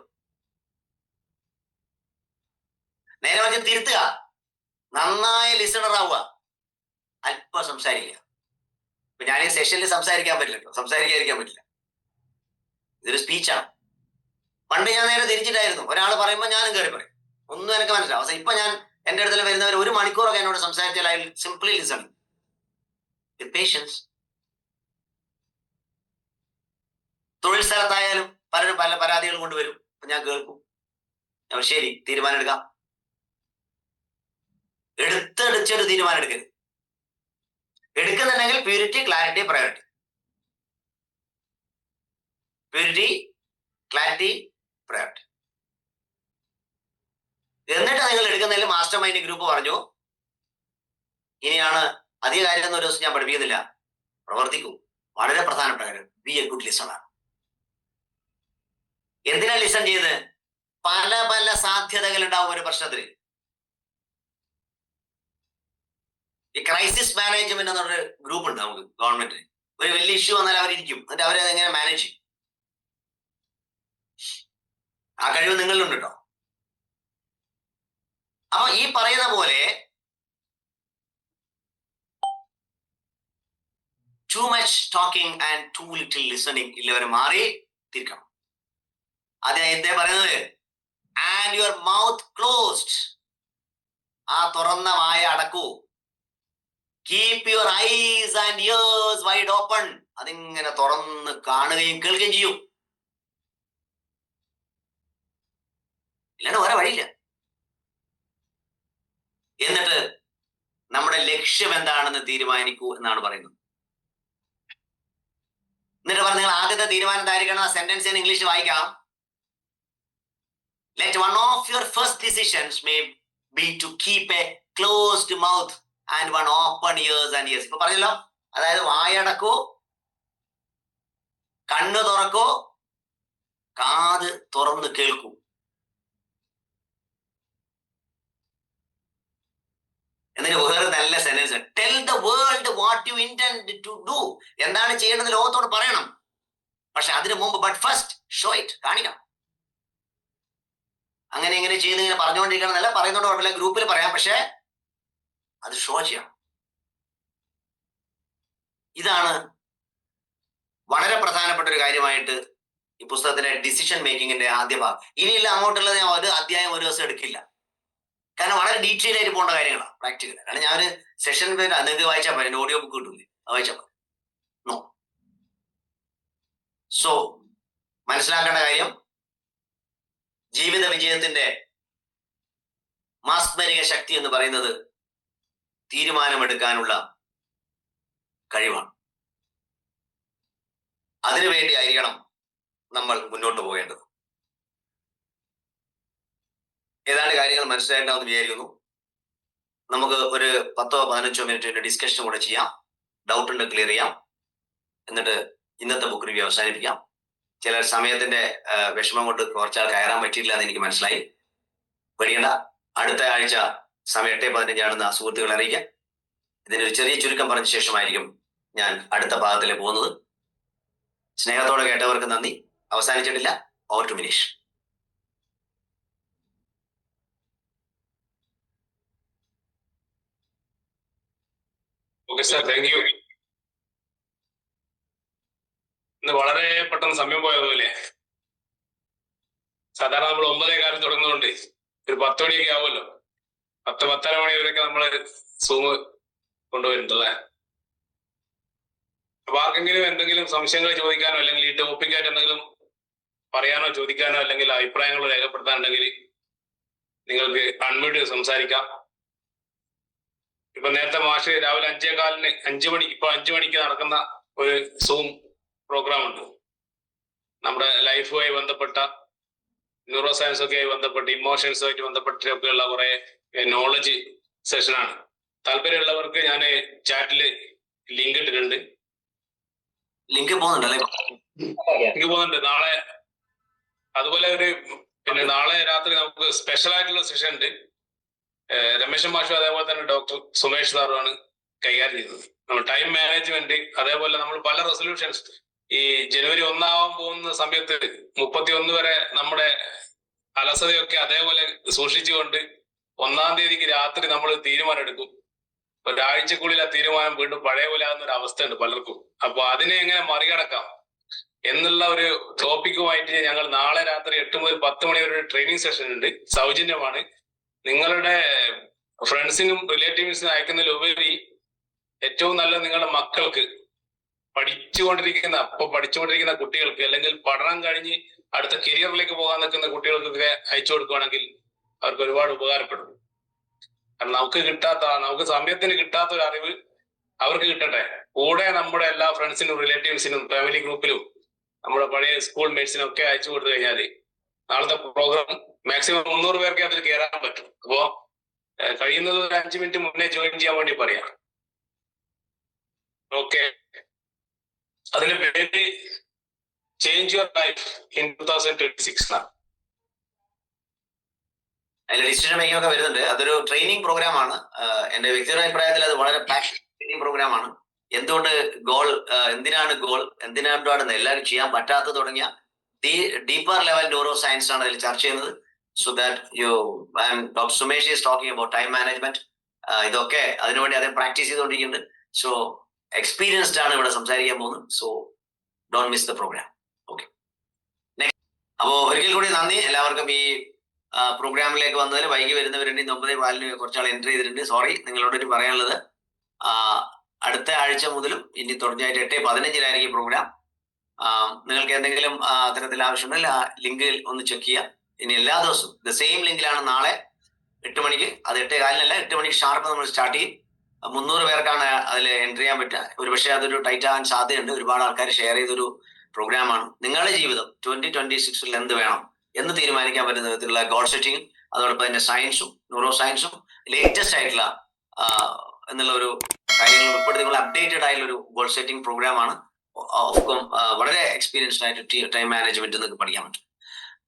നേരെ മറിച്ച് തിരുത്തുക, നന്നായ ലിസണർ ആവുക, അല്പം സംസാരിക്കുക. ഇപ്പൊ ഞാൻ ഈ സെഷനിൽ സംസാരിക്കാതിരിക്കാൻ പറ്റില്ല. ഇതൊരു സ്പീച്ചാണ്. പണ്ട് ഞാൻ നേരെ തിരിച്ചിട്ടായിരുന്നു. ഒരാൾ പറയുമ്പോൾ ഞാനും കയറി പറയും, ഒന്നും എനിക്ക് മനസ്സിലാവും. പക്ഷെ ഇപ്പൊ ഞാൻ എന്റെ അടുത്ത് വരുന്നവർ 1 മണിക്കൂറൊക്കെ എന്നോട് സംസാരിച്ചാൽ I will simply listen with patience. തൊഴിൽ സ്ഥലത്തായാലും പലരും പല പരാതികൾ കൊണ്ടുവരും. ഞാൻ കേൾക്കും. ശരി, തീരുമാനം എടുക്കാം. എടുത്തടിച്ചൊരു തീരുമാനം എടുക്കരുത്. എടുക്കുന്നുണ്ടെങ്കിൽ purity, clarity, priority. Purity, clarity, priority. എന്നിട്ട് നിങ്ങൾ എടുക്കുന്നതിൽ മാസ്റ്റർ മൈൻഡ് ഗ്രൂപ്പ് പറഞ്ഞു, ഇനിയാണ് അധിക കാര്യം ഒരു ദിവസം ഞാൻ പഠിപ്പിക്കുന്നില്ല, പ്രവർത്തിക്കൂ. വളരെ പ്രധാനപ്പെട്ട കാര്യം, ബി എ ഗുഡ് ലിസണർ. എന്തിനാ ലിസൺ ചെയ്ത്? പല പല സാധ്യതകൾ ഉണ്ടാവും ഒരു പ്രശ്നത്തിന്. ഈ ക്രൈസിസ് മാനേജ്മെന്റ് എന്നൊരു ഗ്രൂപ്പ് ഉണ്ട് നമുക്ക് ഗവൺമെന്റിന്. ഒരു വലിയ ഇഷ്യൂ വന്നാൽ അവരിയ്ക്കും, എന്നിട്ട് അവരത് എങ്ങനെ മാനേജ് ചെയ്യും. ആ കഴിവ് നിങ്ങളിലുണ്ട് കേട്ടോ. അപ്പൊ ഈ പറയുന്ന പോലെ too much talking and too little listening ഇല്ലവരെ മാറി തിരിക്കണം. അത് എന്തേ പറയുന്നത്? ആൻഡ് യുവർ മൗത്ത് ക്ലോസ്ഡ്, ആ തുറന്ന വായ അടക്കൂ. Keep your eyes and ears wide open, അതിങ്ങനെ തുറന്ന് കാണുകയും കേൾക്കുകയും ചെയ്യും. ഇല്ലാണ്ട് വേറെ വഴിയില്ല. എന്നിട്ട് നമ്മുടെ ലക്ഷ്യം എന്താണെന്ന് തീരുമാനിക്കൂ എന്നാണ് പറയുന്നത്. എന്നിട്ട് പറഞ്ഞു, നിങ്ങൾ ആദ്യത്തെ തീരുമാനം എന്തായിരിക്കണം? ആ സെന്റൻസ് ഞാൻ ഇംഗ്ലീഷിൽ വായിക്കാം. Let one of your first decisions may be to keep a closed mouth and one open ears and ears. ഇപ്പൊ പറഞ്ഞല്ലോ, അതായത് വായടക്കോ, കണ്ണ് തുറക്കോ, കാത് തുറന്ന് കേൾക്കൂ. എന്നിട്ട് വേറെ നല്ല sentence, tell the world what you intend to do, എന്താണ് ചെയ്യേണ്ടത് ലോകത്തോട് പറയണം. പക്ഷെ അതിനു മുമ്പ് ബട്ട് ഫസ്റ്റ് ഷോ ഇറ്റ്, കാണിക്കണം. അങ്ങനെ ഇങ്ങനെ ചെയ്ത് ഇങ്ങനെ പറഞ്ഞുകൊണ്ടിരിക്കണം എന്നല്ല, പറയുന്നോണ്ട് കുഴപ്പമില്ല, ഗ്രൂപ്പിൽ പറയാം, പക്ഷെ അത് ഷോ ചെയ്യണം. ഇതാണ് വളരെ പ്രധാനപ്പെട്ട ഒരു കാര്യമായിട്ട് ഈ പുസ്തകത്തിന്റെ ഡിസിഷൻ മേക്കിങ്ങിന്റെ ആദ്യ ഭാഗം. ഇനിയില്ല അങ്ങോട്ടുള്ളത് ഞാൻ ഒരു അധ്യായം ഒരു ദിവസം എടുക്കില്ല, കാരണം വളരെ ഡീറ്റെയിൽ ആയിട്ട് പോകേണ്ട കാര്യങ്ങളാണ്, പ്രാക്ടിക്കൽ. കാരണം ഞാൻ ഒരു സെഷൻ നിങ്ങൾക്ക് വായിച്ചാൽ പോയി, ഓഡിയോ ബുക്ക് കിട്ടൂലേ, അത് വായിച്ചാൽ പോയി. നോ. സോ മനസ്സിലാക്കേണ്ട കാര്യം, ജീവിത വിജയത്തിന്റെ മാസ്മരിക ശക്തി എന്ന് പറയുന്നത് തീരുമാനമെടുക്കാനുള്ള കഴിവാണ്. അതിനുവേണ്ടി ആയിരിക്കണം നമ്മൾ മുന്നോട്ട് പോകേണ്ടത്. ഏതാണ്ട് കാര്യങ്ങൾ മനസ്സിലായിട്ടുണ്ടാവുമെന്ന് വിചാരിക്കുന്നു. നമുക്ക് ഒരു 10-15 മിനിറ്റ് ഡിസ്കഷൻ കൂടെ ചെയ്യാം. ഡൗട്ട് ഉണ്ട്, ക്ലിയർ ചെയ്യാം. എന്നിട്ട് ഇന്നത്തെ ബുക്ക് റിവ്യൂ അവസാനിപ്പിക്കാം. ചില സമയത്തിന്റെ വിഷമം കൊണ്ട് കുറച്ചാൾ കയറാൻ പറ്റിയില്ല എന്ന് എനിക്ക് മനസ്സിലായി. പേടിക്കണ്ട, അടുത്ത ആഴ്ച സമയം 8:15 സുഹൃത്തുക്കളെ അറിയിക്കാം. ഇതിനൊരു ചെറിയ ചുരുക്കം പറഞ്ഞ ശേഷമായിരിക്കും ഞാൻ അടുത്ത ഭാഗത്തിലേക്ക് പോകുന്നത്. സ്നേഹത്തോടെ കേട്ടവർക്ക് നന്ദി. അവസാനിച്ചിട്ടില്ല. Over to Minish. Okay sir, thank you. ഇന്ന് വളരെ പെട്ടെന്ന് സമയം പോയതുപോലെ. സാധാരണ നമ്മൾ 9:15 തുടങ്ങുന്നതുകൊണ്ട് ഒരു 10 മണിയൊക്കെ ആവുമല്ലോ. 10-10:30 മണി വരെയൊക്കെ നമ്മള് സൂം കൊണ്ടുവരുന്നുണ്ടല്ലേ. അപ്പൊ ആർക്കെങ്കിലും എന്തെങ്കിലും സംശയങ്ങൾ ചോദിക്കാനോ അല്ലെങ്കിൽ ഈ ടോപ്പിക്കായിട്ട് എന്തെങ്കിലും പറയാനോ ചോദിക്കാനോ അല്ലെങ്കിൽ അഭിപ്രായങ്ങളോ രേഖപ്പെടുത്താനുണ്ടെങ്കിൽ നിങ്ങൾക്ക് അൺമ്യൂട്ട് ചെയ്ത് സംസാരിക്കാം. ഇപ്പൊ നേരത്തെ മാഷ് രാവിലെ 5:15 5 മണിക്ക് ഇപ്പൊ 5 മണിക്ക് നടക്കുന്ന ഒരു സൂം പ്രോഗ്രാം ഉണ്ട്. നമ്മുടെ ലൈഫുമായി ബന്ധപ്പെട്ട, ന്യൂറോ സയൻസ് ഒക്കെ ആയി ബന്ധപ്പെട്ട്, ഇമോഷൻസുമായിട്ട് ബന്ധപ്പെട്ടിട്ടൊക്കെയുള്ള കുറെ നോളജ് സെഷനാണ്. താല്പര്യമുള്ളവർക്ക് ഞാൻ ചാറ്റില് ലിങ്ക് ഇട്ടിട്ടുണ്ട്. ലിങ്ക് പോകുന്നുണ്ട് നാളെ. അതുപോലെ പിന്നെ നാളെ രാത്രി നമുക്ക് സ്പെഷ്യൽ ആയിട്ടുള്ള സെഷൻ ഉണ്ട്. രമേശൻ മാഷും അതേപോലെ തന്നെ ഡോക്ടർ സുമേഷ് സാറുമാണ് കൈകാര്യം ചെയ്യുന്നത്. നമ്മൾ ടൈം മാനേജ്മെന്റ്, അതേപോലെ നമ്മൾ പല റെസൊല്യൂഷൻസ് ഈ ജനുവരി 1 പോകുന്ന സമയത്ത് 31 വരെ നമ്മുടെ അലസതയൊക്കെ അതേപോലെ സൂക്ഷിച്ചുകൊണ്ട് 1-ാം തീയതിക്ക് രാത്രി നമ്മൾ തീരുമാനം എടുക്കും. ഒരാഴ്ചക്കുള്ളിൽ ആ തീരുമാനം വീണ്ടും പഴയ പോലെ ആകുന്ന ഒരു അവസ്ഥയുണ്ട് പലർക്കും. അപ്പൊ അതിനെ എങ്ങനെ മറികടക്കാം എന്നുള്ള ഒരു ടോപ്പിക്കുമായിട്ട് ഞങ്ങൾ നാളെ രാത്രി 8 മുതൽ 10 മണി വരെ ഒരു ട്രെയിനിങ് സെഷൻ ഉണ്ട്. സൗജന്യമാണ്. നിങ്ങളുടെ ഫ്രണ്ട്സിനും റിലേറ്റീവ്സിനും അയക്കുന്നതിലുപരി ഏറ്റവും നല്ല നിങ്ങളുടെ മക്കൾക്ക്, പഠിച്ചുകൊണ്ടിരിക്കുന്ന കുട്ടികൾക്ക്, അല്ലെങ്കിൽ പഠനം കഴിഞ്ഞ് അടുത്ത കരിയറിലേക്ക് പോകാൻ നിൽക്കുന്ന കുട്ടികൾക്കൊക്കെ അയച്ചു കൊടുക്കുകയാണെങ്കിൽ അവർക്ക് ഒരുപാട് ഉപകാരപ്പെടും. കാരണം നമുക്ക് സമയത്തിന് കിട്ടാത്ത ഒരു അറിവ് അവർക്ക് കിട്ടട്ടെ. കൂടെ നമ്മുടെ എല്ലാ ഫ്രണ്ട്സിനും റിലേറ്റീവ്സിനും ഫാമിലി ഗ്രൂപ്പിലും നമ്മുടെ പഴയ സ്കൂൾ മേറ്റ്സിനും ഒക്കെ അയച്ചു കൊടുത്തു കഴിഞ്ഞാൽ നാളത്തെ പ്രോഗ്രാം മാക്സിമം 300 പേർക്ക് അതിൽ കയറാൻ പറ്റും. അപ്പോ കഴിയുന്നത് ഒരു 5 മിനിറ്റ് മുന്നേ ജോയിൻ ചെയ്യാൻ വേണ്ടി പറയാം. ഓക്കെ, അതിന്റെ പേര് ചേഞ്ച് യുവർ ലൈഫ് ഇൻ 2026. അതിൽ ഡിസിഷൻ മേക്കിംഗ് ഒക്കെ വരുന്നുണ്ട്. അതൊരു ട്രെയിനിങ് പ്രോഗ്രാം ആണ്. എന്റെ വ്യക്തിഗത അഭിപ്രായത്തിൽ അത് വളരെ ട്രെയിനിങ് പ്രോഗ്രാം ആണ്. എന്തുകൊണ്ട് എന്തിനാണ് എന്തിനാണ് എല്ലാവരും ചെയ്യാൻ പറ്റാത്തത് തുടങ്ങിയ ഡീപ്പർ ലെവൽ ന്യൂറോ സയൻസ് ആണ് അതിൽ ചർച്ച ചെയ്യുന്നത്. So that doctor Sumesh is talking about time management. ഇതൊക്കെ അതിനുവേണ്ടി അദ്ദേഹം പ്രാക്ടീസ് ചെയ്തുകൊണ്ടിരിക്കുന്നുണ്ട്. സോ എക്സ്പീരിയൻസ്ഡ് ആണ് ഇവിടെ സംസാരിക്കാൻ പോകുന്നത്. So don't miss the programme. Okay, അപ്പോ ഒരിക്കൽ കൂടി നന്ദി എല്ലാവർക്കും. ഈ പ്രോഗ്രാമിലേക്ക് വന്നതിൽ വൈകി വരുന്നവരുണ്ട്. 9:04 കുറച്ചാൾ എൻട്രി ചെയ്തിട്ടുണ്ട്. സോറി. നിങ്ങളോട് പറയാനുള്ളത്, അടുത്ത ആഴ്ച മുതലും ഇനി തുടർച്ചയായിട്ട് 8:15 പ്രോഗ്രാം. നിങ്ങൾക്ക് എന്തെങ്കിലും അത്തരത്തിൽ ആവശ്യമുണ്ടെങ്കിൽ ആ ലിങ്കിൽ ഒന്ന് ചെക്ക് ചെയ്യുക. ഇനി എല്ലാ ദിവസവും ദ സെയിം ലിങ്കിലാണ് നാളെ 8 മണിക്ക്. അത് 8:15 8 മണിക്ക് ഷാർപ്പ് നമ്മൾ സ്റ്റാർട്ട് ചെയ്യും. 300 പേർക്കാണ് അതിൽ എൻട്രി ചെയ്യാൻ പറ്റുക. ഒരുപക്ഷെ അതൊരു ടൈറ്റ് ആകാൻ സാധ്യതയുണ്ട്. ഒരുപാട് ആൾക്കാർ ഷെയർ ചെയ്തൊരു പ്രോഗ്രാമാണ്. നിങ്ങളുടെ ജീവിതം 2026 എന്ത് വേണം എന്ന് തീരുമാനിക്കാൻ പറ്റുന്ന വിധത്തിലുള്ള ഗോൾ സെറ്റിംഗും അതോടൊപ്പം തന്നെ സയൻസും ന്യൂറോ സയൻസും ലേറ്റസ്റ്റ് ആയിട്ടുള്ള എന്നുള്ള ഒരു കാര്യങ്ങൾ ഉൾപ്പെടുത്തിയുള്ള അപ്ഡേറ്റഡ് ആയിട്ടുള്ള ഒരു ഗോൾ സെറ്റിംഗ് പ്രോഗ്രാമാണ്. ഒപ്പം വളരെ എക്സ്പീരിയൻസ്ഡ് ആയിട്ട് ടൈം മാനേജ്മെന്റ് എന്നൊക്കെ പഠിക്കാൻ പറ്റും.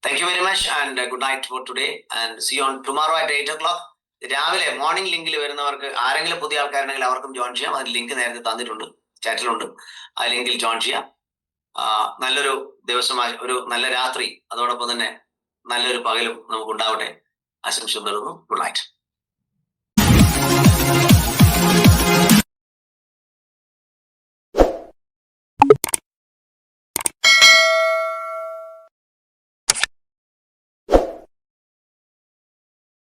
Thank you very much and good night for today and see on tomorrow at 8 o'clock. രാവിലെ മോർണിംഗ് ലിങ്കിൽ വരുന്നവർക്ക് ആരെങ്കിലും പുതിയ ആൾക്കാരുണ്ടെങ്കിൽ അവർക്കും ജോയിൻ ചെയ്യാം. അതിൽ ലിങ്ക് നേരത്തെ തന്നിട്ടുണ്ട്, ചാറ്റിലുണ്ട്. ആ ലിങ്കിൽ ജോയിൻ ചെയ്യാം. നല്ലൊരു ദിവസമായി ഒരു നല്ല രാത്രി, അതോടൊപ്പം തന്നെ നല്ലൊരു പകലും നമുക്ക് ഉണ്ടാവട്ടെ. ആശംസ തരുന്നു. Good night.